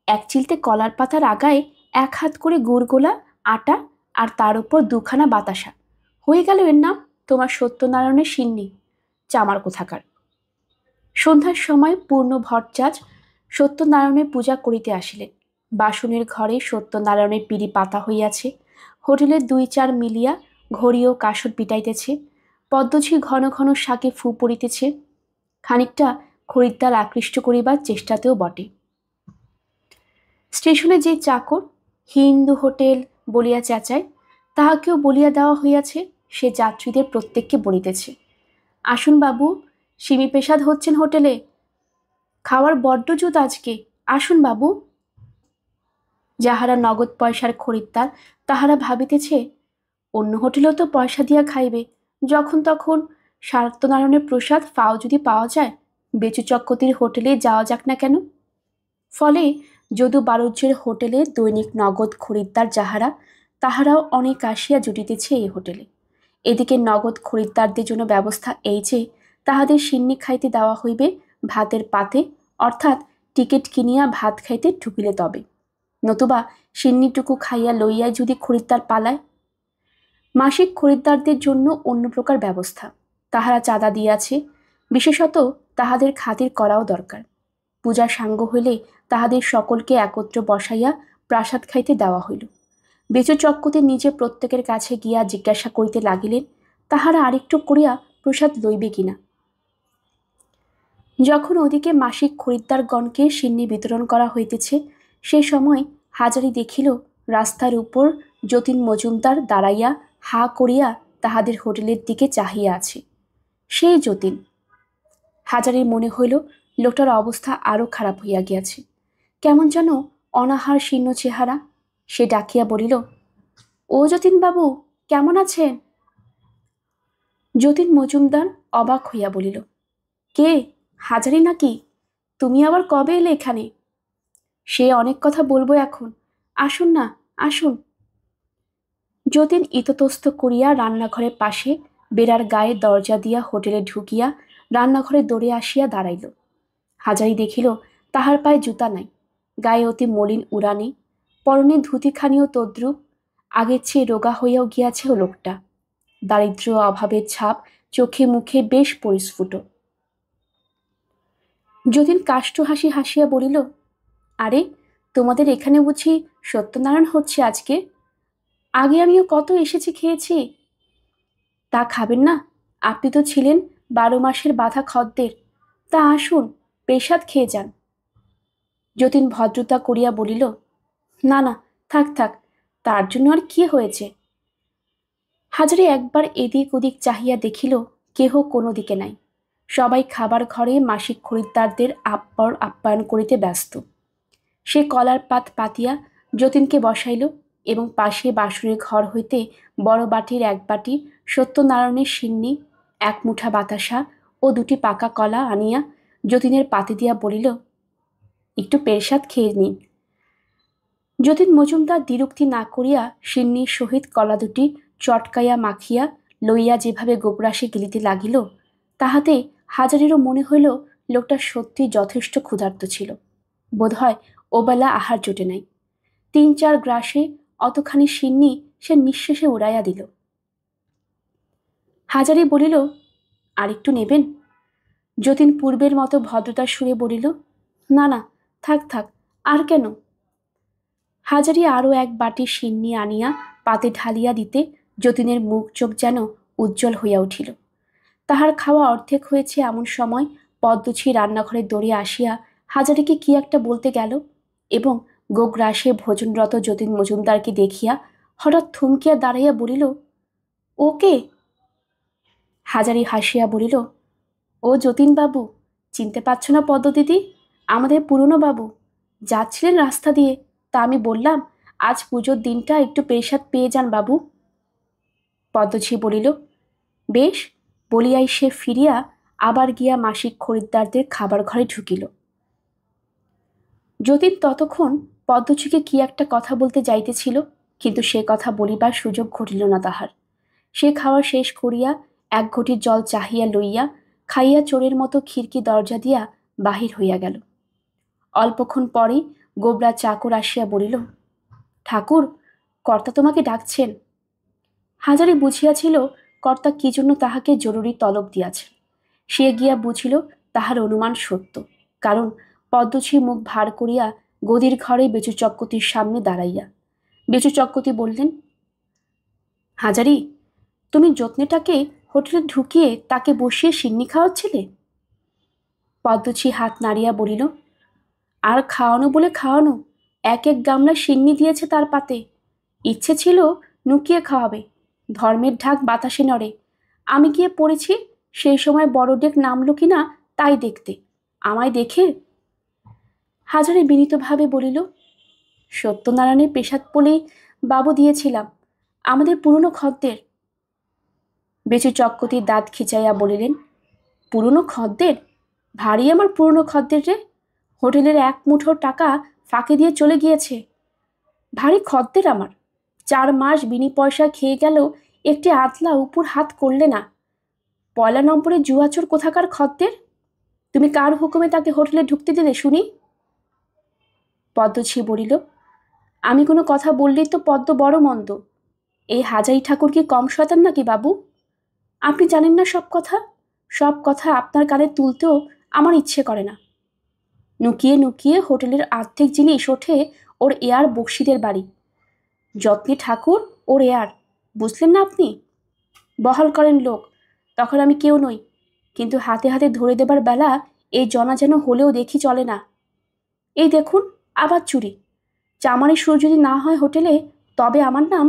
এক চিলতে কলার পাতার আগায় 1 হাত করে গুড় গোলা আটা আর তার উপর 2খানা বাতাসা, হয়ে গেল এর নাম তোমার সত্যনারায়ণের সিন্নি, চামার কোথাকার। সন্ধ্যার সময় পূর্ণ ভট্টাচ সত্যনারায়ণের পূজা করিতে আসিলেন। বাসনের ঘরে সত্যনারায়ণের পিড়ি পাতা হইয়াছে, হোটেলের 2-4 মিলিয়া ঘড়ি ও কাসর পিটাইতেছে, পদ্মঝি ঘন ঘন শাকে ফু পড়িতেছে, খানিকটা খরিদ্দার আকৃষ্ট করিবার চেষ্টাতেও বটে। স্টেশনে যে চাকর হিন্দু হোটেল বলিয়া চেঁচায়, তাহাকেও বলিয়া দেওয়া হইয়াছে, সে যাত্রীদের প্রত্যেককে বলিতেছে, আসুন বাবু, সিমি পেশাদ হচ্ছেন হোটেলে, খাওয়ার বড্ড জুত আজকে, আসুন বাবু। যাহারা নগদ পয়সার খরিদ্দার, তাহারা ভাবিতেছে, অন্য হোটেলেও তো পয়সা দিয়া খাইবে, যখন তখন সত্যনারায়ণের প্রসাদ ফাও যদি পাওয়া যায়, বেচু চক্কতির হোটেলে যাওয়া যাক না কেন। ফলে যদু বাণিজ্যের হোটেলে দৈনিক নগদ খরিদ্দার যাহারা, তাহারাও অনেক আসিয়া জুটিতেছে এই হোটেলে। এদিকে নগদ খরিদ্দারদের জন্য ব্যবস্থা এই যে, তাহাদের সিন্নি খাইতে দেওয়া হইবে ভাতের পাতে, অর্থাৎ টিকিট কিনিয়া ভাত খাইতে ঢুকিলে তবে, নতুবা সিন্নিটুকু খাইয়া লইয়াই যদি খরিদ্দার পালায়। মাসিক খরিদ্দারদের জন্য অন্য প্রকার ব্যবস্থা, তাহারা চাঁদা দিয়াছে, বিশেষত তাহাদের খাতির করাও দরকার। পূজা সাঙ্গ হইলে তাহাদের সকলকে একত্র বসাইয়া প্রাসাদ খাইতে দেওয়া হইল। বেচু চক্কতি নিজে প্রত্যেকের কাছে গিয়া জিজ্ঞাসা করিতে লাগিলেন, তাহারা আরেকটু করিয়া প্রসাদ লইবে কিনা। যখন ওদিকে মাসিক খরিদ্দারগণকে সিন্নি বিতরণ করা হইতেছে, সে সময় হাজারি দেখিল রাস্তার উপর যতীন মজুমদার দাঁড়াইয়া হা করিয়া তাহাদের হোটেলের দিকে চাহিয়া আছে। সেই যতীন। হাজারির মনে হইল লোকটার অবস্থা আরও খারাপ হইয়া গিয়াছে, কেমন যেন অনাহার শীর্ণ চেহারা। সে ডাকিয়া বলিল, ও যতীনবাবু, কেমন আছেন? যতীন মজুমদার অবাক হইয়া বলিল, কে, হাজারি নাকি? তুমি আবার কবে এলে এখানে? সে অনেক কথা বলবো এখন, আসুন না, আসুন। যতীন ইতস্তত করিয়া রান্নাঘরের পাশে বেড়ার গায়ে দরজা দিয়া হোটেলে ঢুকিয়া রান্নাঘরে দৌড়ে আসিয়া দাঁড়াইল। হাজারি দেখিল তাহার পায়ে জুতা নাই, গায়ে অতি মলিন উড়ানি, পরনে ধুতিখানিও তদ্রূপ, আগের চেয়ে রোগা হইয়াও গিয়াছে ও লোকটা। দারিদ্র্য অভাবের ছাপ চোখে মুখে বেশ পরিস্ফুট। যতীন কাষ্ঠ হাসি হাসিয়া বলিল, আরে, তোমাদের এখানে বুঝি সত্যনারায়ণ হচ্ছে আজকে? আগে আমিও কত এসেছি, খেয়েছি। তা খাবেন না? আপনি তো ছিলেন 12 মাসের বাঁধা খদ্দের, তা আসুন, প্রসাদ খেয়ে যান। যতীন ভদ্রতা করিয়া বলিল, না না, থাক থাক, তার জন্য আর কি হয়েছে। হাজারে একবার এদিক ওদিক চাহিয়া দেখিল কেহ কোনো দিকে নাই, সবাই খাবার ঘরে মাসিক খরিদ্দারদের আপ্যায়ন করিতে ব্যস্ত। সে কলার পাত পাতিয়া যতীনকে বসাইল এবং পাশে বাসনের ঘর হইতে বড় বাটির 1 বাটি সত্যনারায়ণের সিন্নি, 1 মুঠা বাতাসা ও 2টি পাকা কলা আনিয়া যতীনের পাতে দিয়া বলিল, একটু পেরসাদ খেয়ে নিন। যতীন মজুমদার দ্বিরুক্তি না করিয়া সিন্নির সহিত কলা 2টি চটকাইয়া মাখিয়া লইয়া যেভাবে গোগ্রাসে গিলিতে লাগিল, তাহাতে হাজারেরও মনে হইল লোকটা সত্যি যথেষ্ট ক্ষুধার্ত ছিল। বোধহয় ওবেলা আহার জোটে নাই। 3-4 গ্রাসে অতখানি সিন্নি সে নিঃশেষে উড়াইয়া দিল। হাজারি বলিল, আর একটু নেবেন? যতীন পূর্বের মতো ভদ্রতার সুরে বলিল, না না, থাক থাক, আর কেন। হাজারি আরও 1 বাটি সিন্নি আনিয়া পাতে ঢালিয়া দিতে যতীনের মুখ চোখ যেন উজ্জ্বল হইয়া উঠিল। তাহার খাওয়া অর্ধেক হয়েছে এমন সময় পদ্মঝি রান্নাঘরে দৌড়ে আসিয়া হাজারিকে কি একটা বলতে গেল এবং গোগ্রাসে ভোজনরত যতীন মজুমদারকে দেখিয়া হঠাৎ থমকিয়া দাঁড়াইয়া বলিল, ওকে? হাজারি হাসিয়া বলিল, ও যতীনবাবু, চিনতে পারছো না পদ্মদিদি? আমাদের পুরনো বাবু। যাচ্ছিলেন রাস্তা দিয়ে, তা আমি বললাম, আজ পুজোর দিনটা একটু পেশাদ পেয়ে যান বাবু। পদ্মঝি বলিল, বেশ, বলিয়াই সে ফিরিয়া আবার গিয়া মাসিক খরিদ্দারদের খাবার ঘরে ঢুকিল। যতীন ততক্ষণ পদ্মঝিকে কি একটা কথা বলতে যাইতেছিল, কিন্তু সে কথা বলিবার সুযোগ ঘটিল না তাহার। সে খাওয়া শেষ করিয়া এক ঘটি জল চাহিয়া লইয়া খাইয়া চোরের মতো খিড়কি দরজা দিয়া বাহির হইয়া গেল। অল্পক্ষণ পরেই গোবরা চাকর আসিয়া বলিল, ঠাকুর, কর্তা তোমাকে ডাকছেন। হাজারি বুঝিয়াছিল কর্তা কি জন্য তাহাকে জরুরি তলব দিয়াছেন। সে গিয়া বুঝিল তাহার অনুমান সত্য, কারণ পদ্মঝি মুখ ভার করিয়া গদির ঘরে বেচু চক্রবর্তীর সামনে দাঁড়াইয়া। বেচু চক্রবর্তী বললেন, হাজারি, তুমি যত্নেটাকে হোটেলে ঢুকিয়ে তাকে বসিয়ে সিন্নি খাওয়াচ্ছিলে? পদ্মঝি হাত নাড়িয়া বলিল, আর খাওয়ানো বলে খাওয়ানো, এক এক গামলা সিন্নি দিয়েছে তার পাতে। ইচ্ছে ছিল নুকিয়ে খাওয়াবে, ধর্মের ঢাক বাতাসে নড়ে। আমি গিয়ে পড়েছি, সেই সময় বড় ডেক নামলো কিনা তাই দেখতে। আমায় দেখে হাজারে বিনীতভাবে বলিল, সত্যনারায়ণের পেশাদ বলেই বাবু দিয়েছিলাম, আমাদের পুরনো খদ্দের। বেচু চক্রবর্তী দাঁত খিচাইয়া বলিলেন, পুরনো খদ্দের? ভারী আমার পুরনো খদ্দের রে, হোটেলের এক মুঠো টাকা ফাঁকে দিয়ে চলে গিয়েছে। ভারী খদ্দের আমার, 4 মাস বিনি পয়সা খেয়ে গেল, একটি আতলা উপর হাত করলে না। পয়লা নম্বরে জুয়াচোর কোথাকার খদ্দের। তুমি কার হুকুমে তাকে হোটেলে ঢুকতে দিলে শুনি? পদ্মঝি বলিল, আমি কোনো কথা বললেই তো পদ্ম বড় মন্দ। এই হাজারি ঠাকুর কি কম শয়তান নাকি বাবু? আপনি জানেন না সব কথা? সব কথা আপনার কানে তুলতেও আমার ইচ্ছে করে না। নুকিয়ে নুকিয়ে হোটেলের আর্ধেক জিনিস ওঠে ওর এয়ার বক্সিদের বাড়ি। যত্নে ঠাকুর ওর এয়ার, বুঝলেন না আপনি? বহাল করেন লোক, তখন আমি কেউ নই, কিন্তু হাতে হাতে ধরে দেবার বেলা এই জনা যেন হলেও দেখি চলে না। এই দেখুন, আবার চুরি। চামারি সুর যদি না হয় হোটেলে, তবে আমার নাম।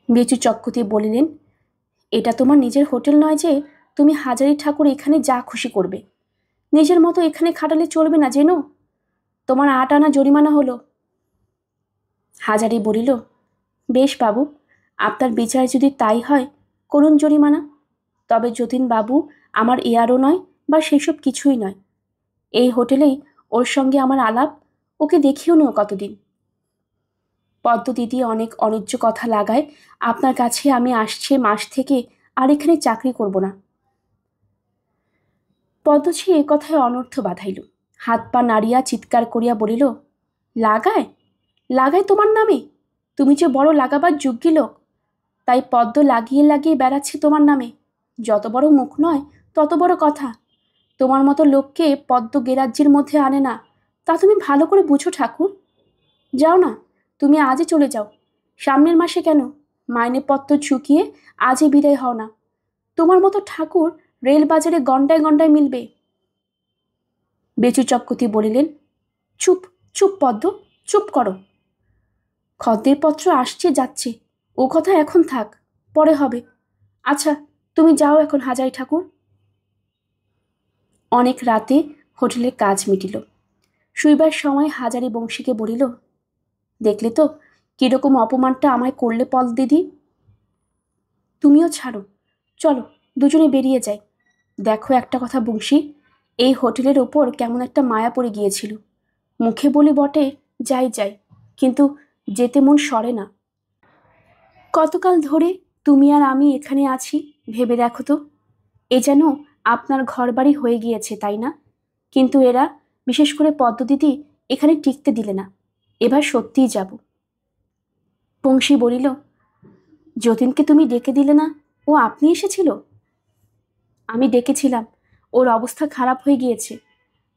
বেচু চক্রবর্তী বলিলেন, এটা তোমার নিজের হোটেল নয় যে তুমি হাজারি ঠাকুর এখানে যা খুশি করবে। নিজের মতো এখানে খাটালে চলবে না যেন। তোমার 8 আনা জরিমানা হলো। হাজারি বলিল, বেশ বাবু, আপনার বিচার যদি তাই হয়, করুন জরিমানা। তবে যতীন বাবু আমার এয়ারও নয় বা সেসব কিছুই নয়। এই হোটেলেই ওর সঙ্গে আমার আলাপ, ওকে দেখিও নিও কতদিন। পদ্ম দিদি অনেক অন্যায্য কথা লাগায় আপনার কাছে আমি আসছে মাস থেকে আর এখানে চাকরি করব না। পদ্মঝি এ কথায় অনর্থ বাধাইল, হাত পা নাড়িয়া চিৎকার করিয়া বলিল, লাগায়? লাগায় তোমার নামে? তুমি যে বড় লাগাবার যোগ্যী লোক, তাই পদ্ম লাগিয়ে লাগিয়ে বেড়াচ্ছে তোমার নামে। যত বড় মুখ নয় তত বড় কথা। তোমার মতো লোককে পদ্ম গেরাজ্যের মধ্যে আনে না, তা তুমি ভালো করে বুঝো ঠাকুর। যাও না, তুমি আজই চলে যাও। সামনের মাসে কেন, মাইনেপত্র চুকিয়ে আজই বিদায় হও না। তোমার মতো ঠাকুর রেল বাজারে গন্ডায় গন্ডায় মিলবে। বেচু চক্রবর্তী বলিলেন, চুপ চুপ পদ্ম, চুপ করো। খদ্দের পত্র আসছে যাচ্ছে, ও কথা এখন থাক, পরে হবে। আচ্ছা, তুমি যাও এখন হাজারি ঠাকুর। অনেক রাতে হোটেলের কাজ মিটিল। শুইবার সময় হাজারি বংশীকে বলিল, দেখলে তো কিরকম অপমানটা আমায় করলে পল দিদি। তুমিও ছাড়ো, চলো দুজনে বেরিয়ে যাই। দেখো একটা কথা বংশী, এই হোটেলের ওপর কেমন একটা মায়া পড়ে গিয়েছিল। মুখে বলি বটে যাই যাই, কিন্তু যেতে মন সরে না। কতকাল ধরে তুমি আর আমি এখানে আছি ভেবে দেখো তো। এ যেন আপনার ঘরবাড়ি হয়ে গিয়েছে, তাই না? কিন্তু এরা, বিশেষ করে পদ্মদিদি, এখানে টিকতে দিলে না। এবার সত্যিই যাব। বংশী বলিল, যতীনকে তুমি ডেকে দিলে না? ও আপনি এসেছিল? আমি ডেকেছিলাম, ওর অবস্থা খারাপ হয়ে গিয়েছে,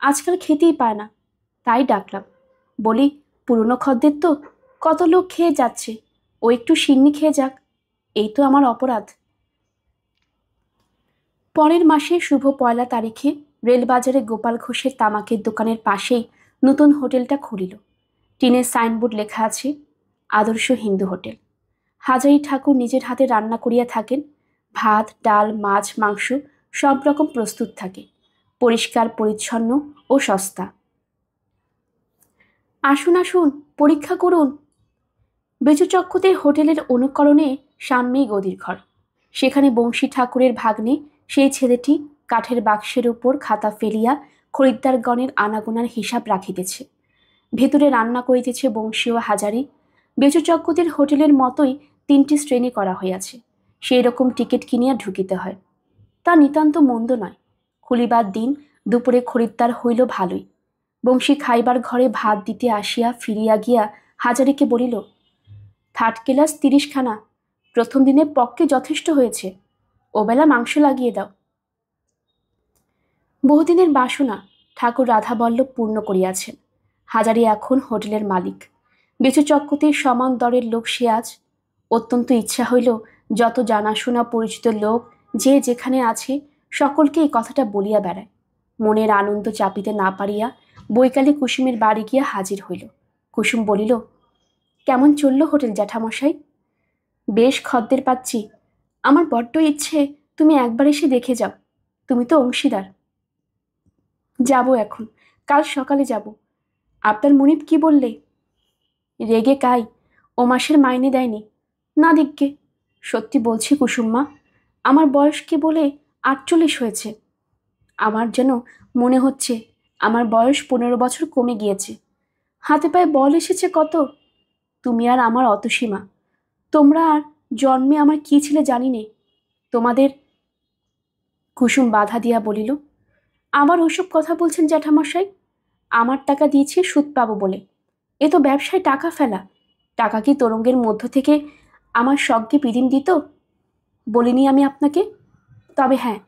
আজকাল খেতেই পায় না, তাই ডাকলাম। বলি, পুরনো খদ্দের তো, কত লোক খেয়ে যাচ্ছে, ও একটু সিন্নি খেয়ে যাক, এই তো আমার অপরাধ। পরের মাসে শুভ 1 তারিখে রেলবাজারে গোপাল ঘোষের তামাকের দোকানের পাশেই নতুন হোটেলটা খুলিল। টিনের সাইনবোর্ড লেখা আছে, আদর্শ হিন্দু হোটেল। হাজারি ঠাকুর নিজের হাতে রান্না করিয়া থাকেন। ভাত, ডাল, মাছ, মাংস সব রকম প্রস্তুত থাকে, পরিষ্কার পরিচ্ছন্ন ও সস্তা। আসুন আসুন, পরীক্ষা করুন। বেচু চক্রতে হোটেলের অনুকরণে সামনেই গদির ঘর। সেখানে বংশী ঠাকুরের ভাগ্নে সেই ছেলেটি কাঠের বাক্সের উপর খাতা ফেলিয়া খরিদ্দারগণের আনাগোনার হিসাব রাখিতেছে। ভেতরে রান্না করিতেছে বংশী ও হাজারি। বেচু চক্রতের হোটেলের মতোই 3টি শ্রেণী করা হইয়াছে, সেই রকম টিকিট কিনিয়া ঢুকিতে হয়। তা নিতান্ত মন্দ নয়। খুলিবার দিন দুপুরে খরিদ্দার হইল ভালোই। বংশী খাইবার ঘরে ভাত দিতে আসিয়া ফিরিয়া গিয়া হাজারিকে বলিল, 3rd ক্লাস 30খানা, প্রথম দিনের পক্ষে যথেষ্ট হয়েছে, ওবেলা মাংস লাগিয়ে দাও। বহুদিনের বাসনা ঠাকুর রাধাবল্লভ পূর্ণ করিয়াছেন। হাজারি এখন হোটেলের মালিক। বেচু চক্রতের সমান দরের লোক সে আজ। অত্যন্ত ইচ্ছা হইল যত জানাশোনা পরিচিত লোক যে যেখানে আছে সকলকে এই কথাটা বলিয়া বেড়ায়। মনের আনন্দ চাপিতে না পারিয়া বৈকালে কুসুমের বাড়ি গিয়া হাজির হইল। কুসুম বলিল, কেমন চলল হোটেল জ্যাঠামশাই? বেশ খদ্দের পাচ্ছি। আমার বড্ড ইচ্ছে তুমি একবার এসে দেখে যাও, তুমি তো অংশীদার। যাব এখন, কাল সকালে যাব। আপনার মুনিপ কি বললে? রেগে কাই, ও মাসের মাইনে দেয়নি। না দিককে, সত্যি বলছি কুসুম্মা, আমার বয়স কি বলে 48 হয়েছে। আমার যেন মনে হচ্ছে আমার বয়স 15 বছর কমে গিয়েছে। হাতে পায়ে বল এসেছে কত। তুমি আর আমার অতসীমা, তোমরা আর জন্মে আমার কি ছিলে জানি নে। তোমাদের। কুসুম বাধা দিয়া বলিল, আবার ওসব কথা বলছেন জ্যাঠামশাই? আমার টাকা দিয়েছি সুদ পাবো বলে। এ তো ব্যবসায় টাকা ফেলা। টাকা কি তরঙ্গের মধ্য থেকে আমার সজ্ঞে পিদিম দিত? বলিনি আমি আপনাকে? তবে হ্যাঁ,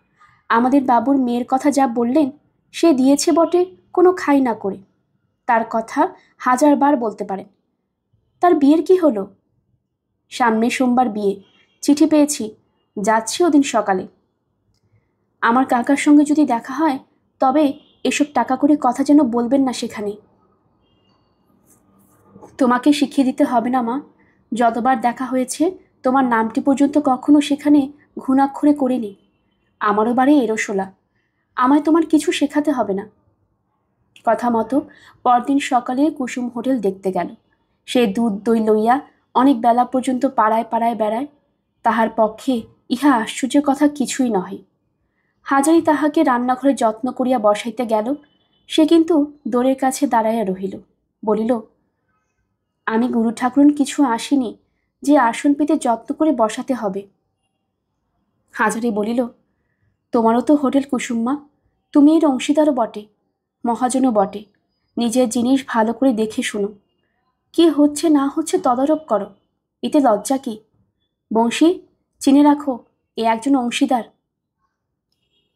আমাদের বাবুর মেয়ের কথা যা বললেন, সে দিয়েছে বটে কোনো খাই না করে। তার কথা 1000 বার বলতে পারেন। তার বিয়ের কি হলো? সামনে সোমবার বিয়ে, চিঠি পেয়েছি, যাচ্ছি ওদিন সকালে। আমার কাকার সঙ্গে যদি দেখা হয় তবে এসব টাকা করে কথা যেন বলবেন না সেখানে। তোমাকে শিখিয়ে দিতে হবে না মা, যতবার দেখা হয়েছে তোমার নামটি পর্যন্ত কখনো সেখানে ঘুণাক্ষরে করিনি। আমারও বাড়ি এরোশোলা, আমায় তোমার কিছু শেখাতে হবে না। কথা মতো পরদিন সকালে কুসুম হোটেল দেখতে গেল। সে দুধ দই লইয়া অনেক বেলা পর্যন্ত পাড়ায় পাড়ায় বেড়ায়। তাহার পক্ষে ইহা আশ্চর্যের কথা কিছুই নহে। হাজারি তাহাকে রান্নাঘরে যত্ন করিয়া বসাইতে গেল, সে কিন্তু দোরের কাছে দাঁড়াইয়া রহিল। বলিল, আমি গুরু ঠাকুরন কিছু আসিনি যে আসন পেতে যত্ন করে বসাতে হবে। হাজারি বলিল, তোমারও তো হোটেল কুসুম্মা, তুমি এর অংশীদারও বটে, মহাজনও বটে। নিজের জিনিস ভালো করে দেখে শুনো, কি হচ্ছে না হচ্ছে তদারক করো, এতে লজ্জা কি? বংশী, চিনে রাখো, এ একজন অংশীদার।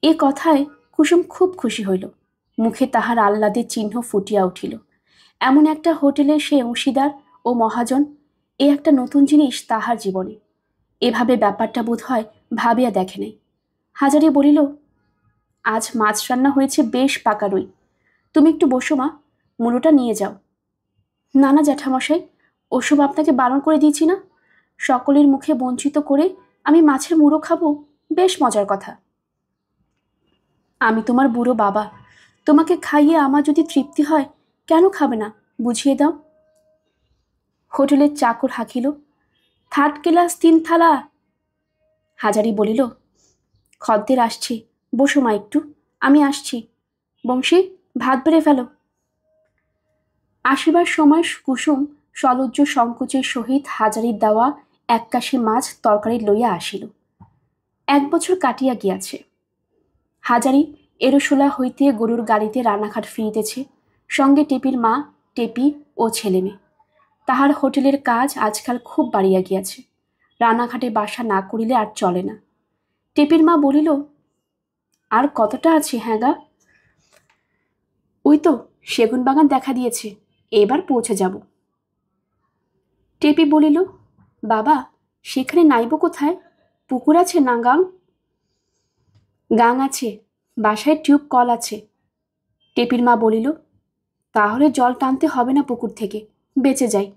এ কথায় কুসুম খুব খুশি হইল। মুখে তাহার আহ্লাদের চিহ্ন ফুটিয়া উঠিল। এমন একটা হোটেলে সে অংশীদার ও মহাজন, এ একটা নতুন জিনিস তাহার জীবনে। এভাবে ব্যাপারটা বোধ হয় ভাবিয়া দেখে নাই। হাজারি বলিল, আজ মাছ রান্না হয়েছে বেশ পাকা রুই। তুমি একটু বসো মা, মুলোটা নিয়ে যাও। না না জ্যাঠামশাই, ওসব আপনাকে বারণ করে দিয়েছি না। সকলের মুখে বঞ্চিত করে আমি মাছের মুড়ো খাবো, বেশ মজার কথা। আমি তোমার বুড়ো বাবা, তোমাকে খাইয়ে আমার যদি তৃপ্তি হয় কেন খাবে না, বুঝিয়ে দাও। হোটেলের চাকর হাঁকিল, 3rd ক্লাস 3 থালা। হাজারি বলিল, খদ্দের আসছি, বসো মা একটু, আমি আসছি। বংশী, ভাত বেড়ে ফেলো। আসিবার সময় কুসুম সলজ্জ সংকোচের সহিত হাজারির দেওয়া 1 কাশি মাছ তরকারি লইয়া আসিল। 1 বছর কাটিয়া গিয়াছে। হাজারি এরোশোলা হইতে গরুর গাড়িতে রানাঘাট ফিরিতেছে, সঙ্গে টেপির মা, টেপি ও ছেলেমেয়ে। তাহার হোটেলের কাজ আজকাল খুব বাড়িয়া গিয়াছে। রানাঘাটে বাসা না করিলে আর চলে না। টেপির মা বলিল, আর কতটা আছে হ্যাঁ গা? ওই তো সেগুন বাগান দেখা দিয়েছে, এবার পৌঁছে যাব। টেপি বলিল, বাবা, সেখানে নাইব কোথায়? পুকুর আছে না গাং? গাং আছে, বাসায় টিউব কল আছে। টেপির মা বলিল, তাহলে জল টানতে হবে না পুকুর থেকে, বেঁচে যাই।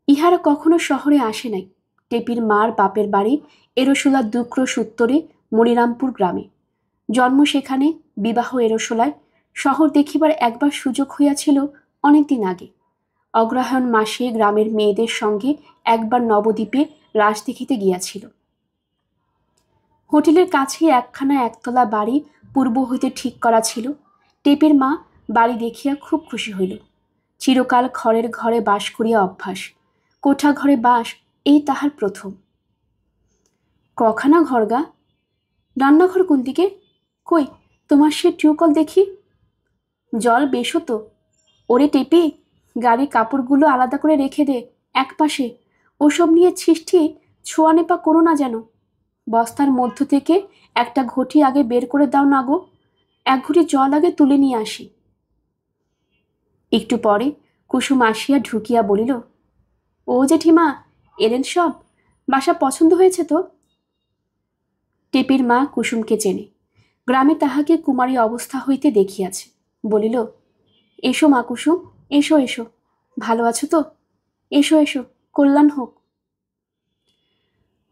ইহারা কখনো শহরে আসে নাই। টেপির মার বাপের বাড়ি এরোশোলা 2 ক্রোশ উত্তরে মনিরামপুর গ্রামে। জন্ম সেখানে, বিবাহ এরশোলায়। শহর দেখিবার একবার সুযোগ হইয়াছিল অনেকদিন আগে। অগ্রহায়ণ মাসে গ্রামের মেয়েদের সঙ্গে একবার নবদ্বীপে রাস দেখিতে গিয়াছিল। হোটেলের কাছেই একখানা একতলা বাড়ি পূর্ব হইতে ঠিক করা ছিল। টেপের মা বাড়ি দেখিয়া খুব খুশি হইল। চিরকাল খড়ের ঘরে বাস করিয়া অভ্যাস, কোঠা ঘরে বাস এই তাহার প্রথম। কখানা ঘর গা? রান্নাঘর কোন দিকে? কই তোমার সে টিউকল দেখি। জল বেশো তো। ওরে টেপে, গাড়ি কাপড়গুলো আলাদা করে রেখে দে এক পাশে। ওসব নিয়ে ছিষ্টি ছোঁয়া নেপা করো না যেন। বস্তার মধ্য থেকে একটা ঘটি আগে বের করে দাও না গো। এক ঘটি জল আগে তুলে নিয়ে আসি। একটু পরে কুসুম আসিয়া ঢুকিয়া বলিল, ও জেঠিমা, এলেন সব? বাসা পছন্দ হয়েছে তো? টেপির মা কুসুমকে চেনে, গ্রামে তাহাকে কুমারী অবস্থা হইতে দেখিয়াছে। বলিল, এসো মা কুসুম, এসো এসো। ভালো আছো তো? এসো এসো, কল্যাণ হোক।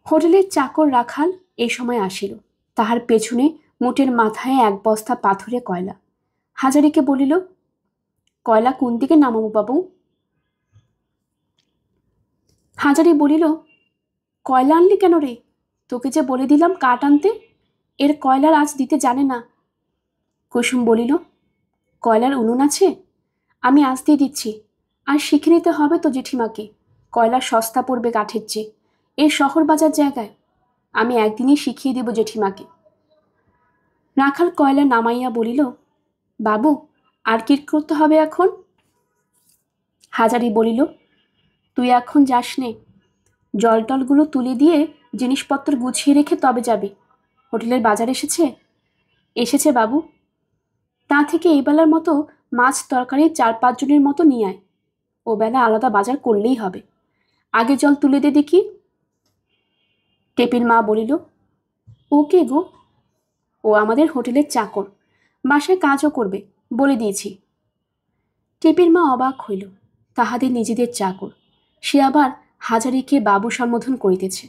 হোটেলের চাকর রাখাল এ সময় আসিল। তাহার পেছনে মোটের মাথায় এক বস্তা পাথরে কয়লা। হাজারিকে বলিল, কয়লা কোন দিকে নামাবো বাবু? হাজারি বলিল, কয়লা আনলি কেন রে? তোকে যে বলে দিলাম কাঠ আনতে, এর কয়লার আজ দিতে জানে না। কুসুম বলিল, কয়লার উনুন আছে? আমি আজ দিয়ে দিচ্ছি। আর শিখে নিতে হবে তো জেঠিমাকে, কয়লা সস্তা পড়বে কাঠের চেয়ে এ শহর বাজার জায়গায়। আমি একদিনই শিখিয়ে দেব জেঠিমাকে। রাখাল কয়লা নামাইয়া বলিল, বাবু, আর কি করতে হবে এখন? হাজারি বলিল, তুই এখন যাস নে, জল টলগুলো তুলে দিয়ে জিনিসপত্র গুছিয়ে রেখে তবে যাবি। হোটেলের বাজার এসেছে? এসেছে বাবু। তা থেকে এই বেলার মতো মাছ তরকারি 4-5 জনের মতো নিয়ে আয়। ও বেলা আলাদা বাজার করলেই হবে। আগে জল তুলে দে দেখি। টেপির মা বলিল, ও কে গো? ও আমাদের হোটেলের চাকর, বাসায় কাজও করবে, বলে দিয়েছি। টেপির মা অবাক হইল। তাহাদের নিজেদের চাকর, সে আবার হাজারিকে বাবু সম্বোধন করিতেছে।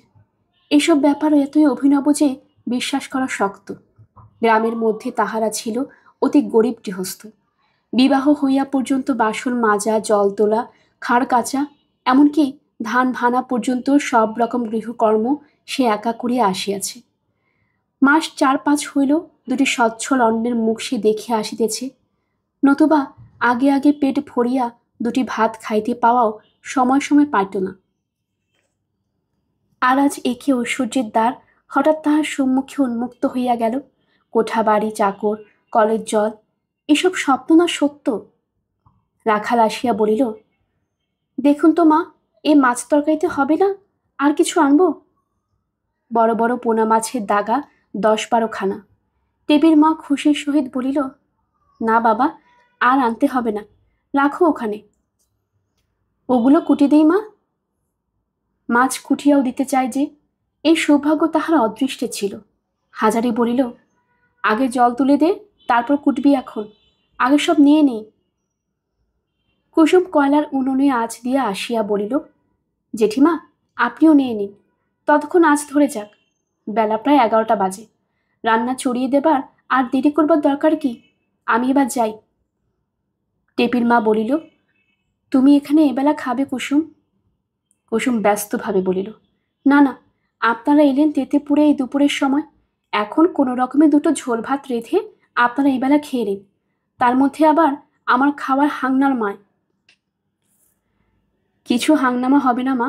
এসব ব্যাপার এতই অভিনব যে বিশ্বাস করা শক্ত। গ্রামের মধ্যে তাহারা ছিল অতি গরিব গৃহস্থ। বিবাহ হইয়া পর্যন্ত বাসন মাজা, জল তোলা, খাড় কাচা, এমনকি ধান ভানা পর্যন্ত সব রকম গৃহকর্ম সে একা করিয়া আসিয়াছে। মাস 4-5 হইল দুটি সচ্ছল অন্নের মুখ সে দেখিয়া আসিতেছে, নতুবা আগে আগে পেট ভরিয়া দুটি ভাত খাইতে পাওয়াও সময় সময় পাইত না। আর আজ একে ঐশ্বর্যের দ্বার হঠাৎ তাহার সম্মুখে উন্মুক্ত হইয়া গেল। কোঠা বাড়ি, চাকর, কলের জল, এসব স্বপ্ন না সত্য? রাখাল আসিয়া বলিল, দেখুন তো মা, এ মাছ তরকারিতে হবে না? আর কিছু আনবো? বড় বড় পোনা মাছের দাগা 10-12 খানা। টেবির মা খুশির সহিত বলিল, না বাবা, আর আনতে হবে না, রাখো ওখানে। ওগুলো কুটি দেই মা। মাছ কুটিয়াও দিতে চায় যে, এই সৌভাগ্য তাহার অদৃষ্টে ছিল। হাজারি বলিল, আগে জল তুলে দে, তারপর কুটবি এখন, আগে সব নিয়ে নেই। কুসুম কয়লার উনুনে আঁচ দিয়া আসিয়া বলিল, জেঠিমা, আপনিও নিয়ে নিন, ততক্ষণ আঁচ ধরে যাক। বেলা প্রায় 11টা বাজে, রান্না চড়িয়ে দেবার আর দেরি করবার দরকার কি? আমি এবার যাই। টেপির মা বলিল, তুমি এখানে এবেলা খাবে কুসুম? কুসুম ব্যস্তভাবে বলিল, না না, আপনারা এলেন তেতেপুরে এই দুপুরের সময়, এখন কোনো রকমে দুটো ঝোল ভাত রেঁধে আপনারা এবেলা খেয়ে নিন, তার মধ্যে আবার আমার খাওয়ার হাংনার মায়। কিছু হাংনামা হবে না মা,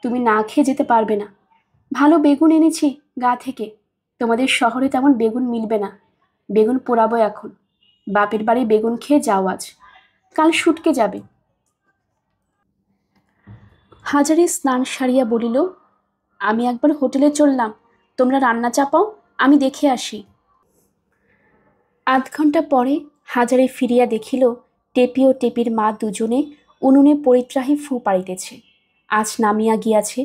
তুমি না খেয়ে যেতে পারবে না। ভালো বেগুন এনেছি গা থেকে, তোমাদের শহরে তেমন বেগুন মিলবে না। বেগুন পোড়াবো এখন, বাপের বাড়ি বেগুন খেয়ে যাও আজ, কাল শুটকে যাবে। হাজারি স্নান সারিয়া বলিল, আমি একবার হোটেলে চললাম, তোমরা রান্না চাপাও, আমি দেখে আসি। আধ ঘন্টা পরে হাজারে ফিরিয়া দেখিল টেপি ও টেপির মা দুজনে উনুনে পরিত্রাহী ফু পাড়িতেছে। আজ নামিয়া গিয়াছে,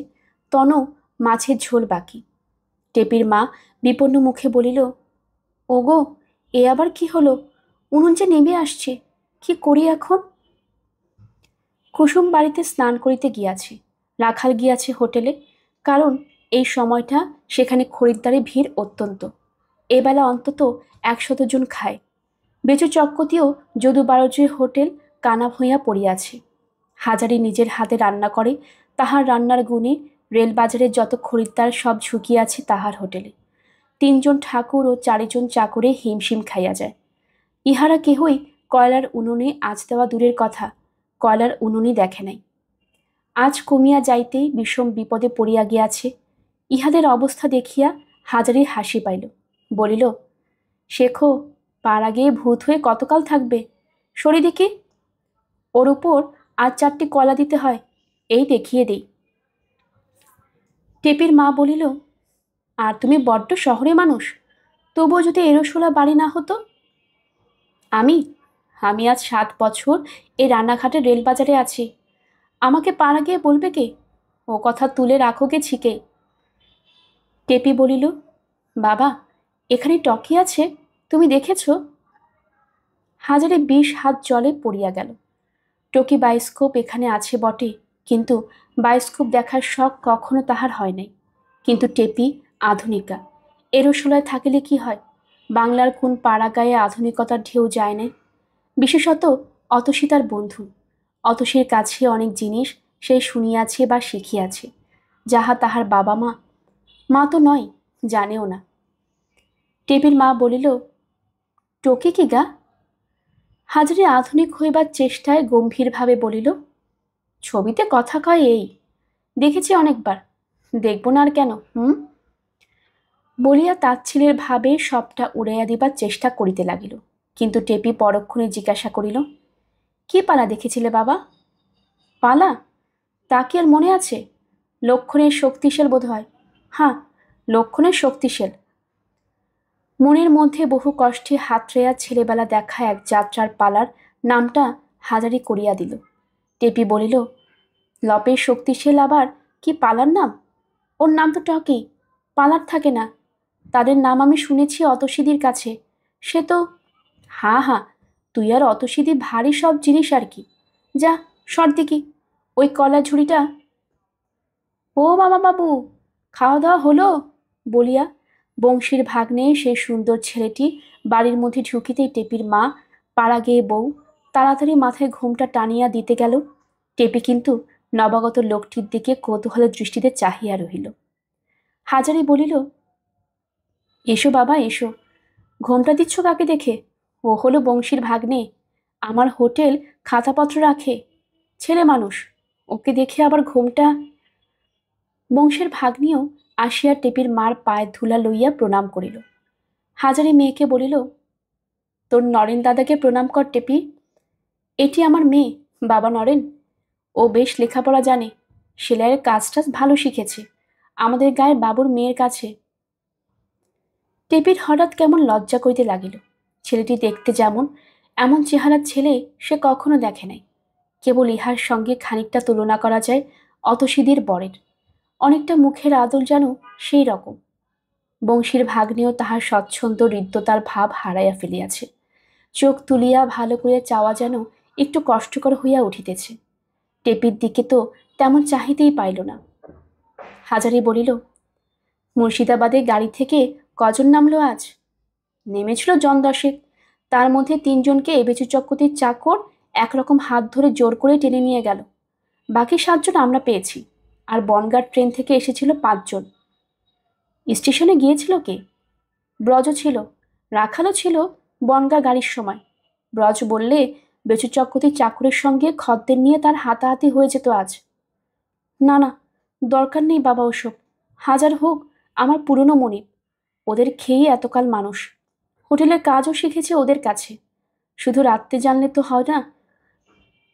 তন মাছের ঝোল বাকি। টেপির মা বিপন্ন মুখে বলিল, ওগো, এ আবার কি হলো? উনুন যে নেমে আসছে, কি করি এখন? কুসুম বাড়িতে স্নান করিতে গিয়াছে, রাখাল গিয়াছে হোটেলে, কারণ এই সময়টা সেখানে খরিদ্দারের ভিড় অত্যন্ত। এবেলা অন্তত 100 জন খায়। বেচু চক্কতিও যদু বারোজের হোটেল কানা ভূঁইয়া পড়িয়াছে। হাজারি নিজের হাতে রান্না করে, তাহার রান্নার গুণে রেলবাজারের যত খরিদ্দার সব ঝুঁকিয়াছে তাহার হোটেলে। 3 জন ঠাকুর ও 4 জন চাকরে হিমশিম খাইয়া যায়। ইহারা কেহই কয়লার উনুনে আঁচ দেওয়া দূরের কথা, কয়লার উনুনই দেখে নাই। আজ কমিয়া যাইতেই বিষম বিপদে পড়িয়া গিয়াছে। ইহাদের অবস্থা দেখিয়া হাজারি হাসি পাইল, বলিল, শেখো, পাড়া গিয়ে ভূত হয়ে কতকাল থাকবে? সরি দেখি, ওর উপর আর 4টি কলা দিতে হয়, এই দেখিয়ে দেই। টেপির মা বলিল, আর তুমি বড্ড শহরে মানুষ, তবুও যদি এরোশোলা বাড়ি না হতো। আমি আমি আজ 7 বছর এই রানাঘাটে রেলবাজারে আছি। আমাকে পাড়া গিয়ে বলবে কে? ও কথা তুলে রাখো গে ছিকে। টেপি বলিল, বাবা, এখানে টকি আছে, তুমি দেখেছ? হাজারে 20 হাত জলে পড়িয়া গেল। টকি বায়োস্কোপ এখানে আছে বটে, কিন্তু বায়োস্কোপ দেখার শখ কখনো তাহার হয় নাই। কিন্তু টেপি আধুনিকা, এরোশোলায় থাকিলে কি হয়? বাংলার কোন পাড়া গায়ে আধুনিকতার ঢেউ যায় না। বিশেষত অতসী তার বন্ধু। অতসীর কাছে অনেক জিনিস সে শুনিয়াছে বা শিখিয়াছে, যাহা তাহার বাবা মা তো নয়, জানেও না। টেপির মা বলিল, টকি কি গা? হাজারি আধুনিক হইবার চেষ্টায় গম্ভীরভাবে বলিল, ছবিতে কথা কয় এই, দেখেছি অনেকবার, দেখব না আর কেন? বলিয়া তাচ্ছিলের ভাবে সবটা উড়াইয়া দিবার চেষ্টা করিতে লাগিল। কিন্তু টেপি পরক্ষণে জিজ্ঞাসা করিল, কি পালা দেখেছিলে বাবা? পালা? তা কি আর মনে আছে? লক্ষণের শক্তিশাল বোধ হয়। হ্যাঁ, লক্ষণের শক্তিশাল। মনের মধ্যে বহু কষ্টে হাতড়াইয়া ছেলেবেলা দেখা এক যাত্রার পালার নামটা হাজারি করিয়া দিল। টেপি বলিল, লপের শক্তিশাল আবার কি পালার নাম? ওর নাম তো টকি, পালার থাকে না। তাদের নাম আমি শুনেছি অতসীদির কাছে। সে তো হ্যাঁ, তুই আর অতসীদি ভারী সব জিনিস আর কি। যা সর দেখি, ওই কলা ঝুড়িটা। ও মামা বাবু, খাওয়া দাওয়া হলো? বলিয়া বংশীর ভাগ্নে সেই সুন্দর ছেলেটি বাড়ির মধ্যে ঢুকিতেই টেপির মা, পাড়া গেয়ে বউ, তাড়াতাড়ি মাথায় ঘুমটা টানিয়া দিতে গেল। টেপি কিন্তু নবাগত লোকটির দিকে কৌতূহলের দৃষ্টিতে চাহিয়া রহিল। হাজারি বলিল, এসো বাবা এসো, ঘোমটা দিচ্ছ কাকে দেখে? ও হলো বংশীর ভাগ্নে, আমার হোটেল খাতাপত্র রাখে, ছেলে মানুষ, ওকে দেখে আবার ঘোমটা। বংশের ভাগ্নিও আসিয়া টেপির মার পায়ের ধুলা লইয়া প্রণাম করিল। হাজারি মেয়েকে বলিল, তোর নরেন দাদাকে প্রণাম কর টেপি। এটি আমার মেয়ে, বাবা নরেন। ও বেশ লেখাপড়া জানে, সেলাইয়ের কাজটা ভালো শিখেছে, আমাদের গায়ে বাবুর মেয়ের কাছে। টেপির হঠাৎ কেমন লজ্জা করিতে লাগিল। ছেলেটি দেখতে যেমন, এমন চেহারার ছেলে সে কখনো দেখে নাই। কেবল ইহার সঙ্গে খানিকটা তুলনা করা যায় অতসীদির বরের, অনেকটা মুখের আদল যেন সেই রকম। বংশীর ভাগ্নেও তাহার স্বচ্ছন্দ হৃদ্যতার ভাব হারাইয়া ফেলিয়াছে। চোখ তুলিয়া ভালো করে চাওয়া যেন একটু কষ্টকর হইয়া উঠিতেছে। টেপির দিকে তো তেমন চাহিতেই পাইল না। হাজারি বলিল, মুর্শিদাবাদে গাড়ি থেকে কজন নামলো আজ? নেমেছিল জন 10, তার মধ্যে 3 জনকে বেচু চক্রবর্তীর চাকর একরকম হাত ধরে জোর করে টেনে নিয়ে গেল। বাকি 7 জন আমরা পেয়েছি, আর বনগাঁ ট্রেন থেকে এসেছিল 5 জন। স্টেশনে গিয়েছিল কে? ব্রজ ছিল, রাখালও ছিল বনগাঁ গাড়ির সময়। ব্রজ বললে বেচু চক্রবর্তীর চাকরের সঙ্গে খদ্দের নিয়ে তার হাতাহাতি হয়ে যেত আজ। না, দরকার নেই বাবা ওসব, হাজার হোক আমার পুরনো মনিব, ওদের খেয়ে এতকাল মানুষ, হোটেলের কাজও শিখেছে ওদের কাছে। শুধু রাত্রে জানলে তো হয় না,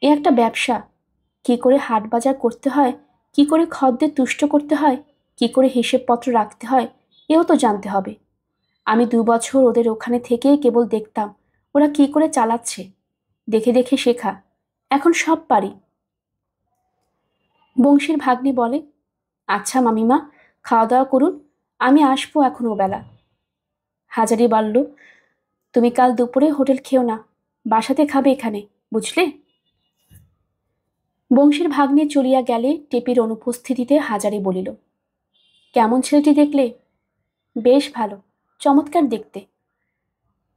এ একটা ব্যবসা। কি করে হাট বাজার করতে হয়, কি করে খদ্দের তুষ্ট করতে হয়, কি করে হিসেবপত্র রাখতে হয়, এও তো জানতে হবে। আমি 2 বছর ওদের ওখানে থেকেই কেবল দেখতাম ওরা কি করে চালাচ্ছে, দেখে দেখে শেখা, এখন সব পারি। বংশীর ভাগ্নে বলে, আচ্ছা মামিমা, খাওয়া দাওয়া করুন, আমি আসবো এখন ওবেলা। হাজারি বলল, তুমি কাল দুপুরে হোটেল খেও না, বাসাতে খাবে এখানে, বুঝলে? বংশীর ভাগ্নে চলিয়া গেলে টেপির অনুপস্থিতিতে হাজারি বলিল, কেমন ছেলেটি দেখলে? বেশ ভালো, চমৎকার দেখতে।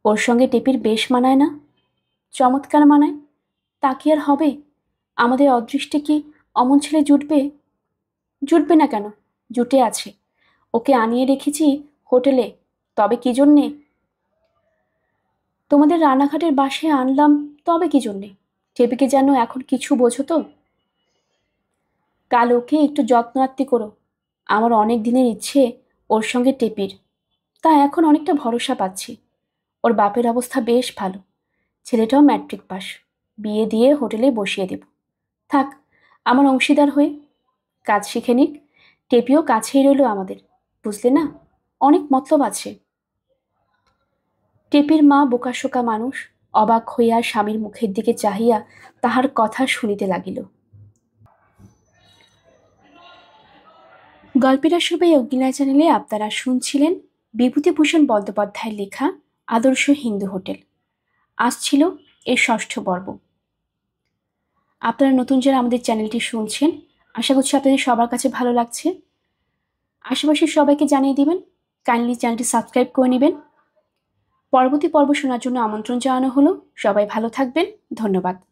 ওর সঙ্গে টেপির বেশ মানায় না? চমৎকার মানায়। তা কি আর হবে? আমাদের অদৃষ্টে কি অমন ছেলে জুটবে? জুটবে না কেন? জুটে আছে। ওকে আনিয়ে রেখেছি হোটেলে। তবে কি জন্যে? তোমাদের রানাঘাটের বাসায় আনলাম, তবে কি জন্যে? টেপিকে যেন এখন কিছু বোঝো তো। কাল ওকে একটু যত্ন আত্তি করো। আমার অনেক দিনের ইচ্ছে ওর সঙ্গে টেপির। তা এখন অনেকটা ভরসা পাচ্ছি। ওর বাপের অবস্থা বেশ ভালো। ছেলেটাও ম্যাট্রিক পাস। বিয়ে দিয়ে হোটেলে বসিয়ে দেব। থাক আমার অংশীদার হয়ে। কাজ শিখে নিক। টেপিও কাছেই রইল আমাদের, বুঝলে না? অনেক মতলব আছে। টেপির মা বোকাশোকা মানুষ। অবাক হইয়া স্বামীর মুখের দিকে চাহিয়া তাহার কথা শুনিতে লাগিল। গল্পের আসরে অগ্নিলা চ্যানেলে আপনারা শুনছিলেন বিভূতিভূষণ বন্দ্যোপাধ্যায়ের লেখা আদর্শ হিন্দু হোটেল। আজ ছিল এর ৬ষ্ঠ পর্ব। আপনারা নতুন যারা আমাদের চ্যানেলটি শুনছেন, আশা করছি আপনাদের সবার কাছে ভালো লাগছে। আশেপাশের সবাইকে জানিয়ে দিবেন, কাইন্ডলি চ্যানেলটি সাবস্ক্রাইব করে নেবেন। পরবর্তী পর্ব শোনার জন্য আমন্ত্রণ জানানো হলো। সবাই ভালো থাকবেন। ধন্যবাদ।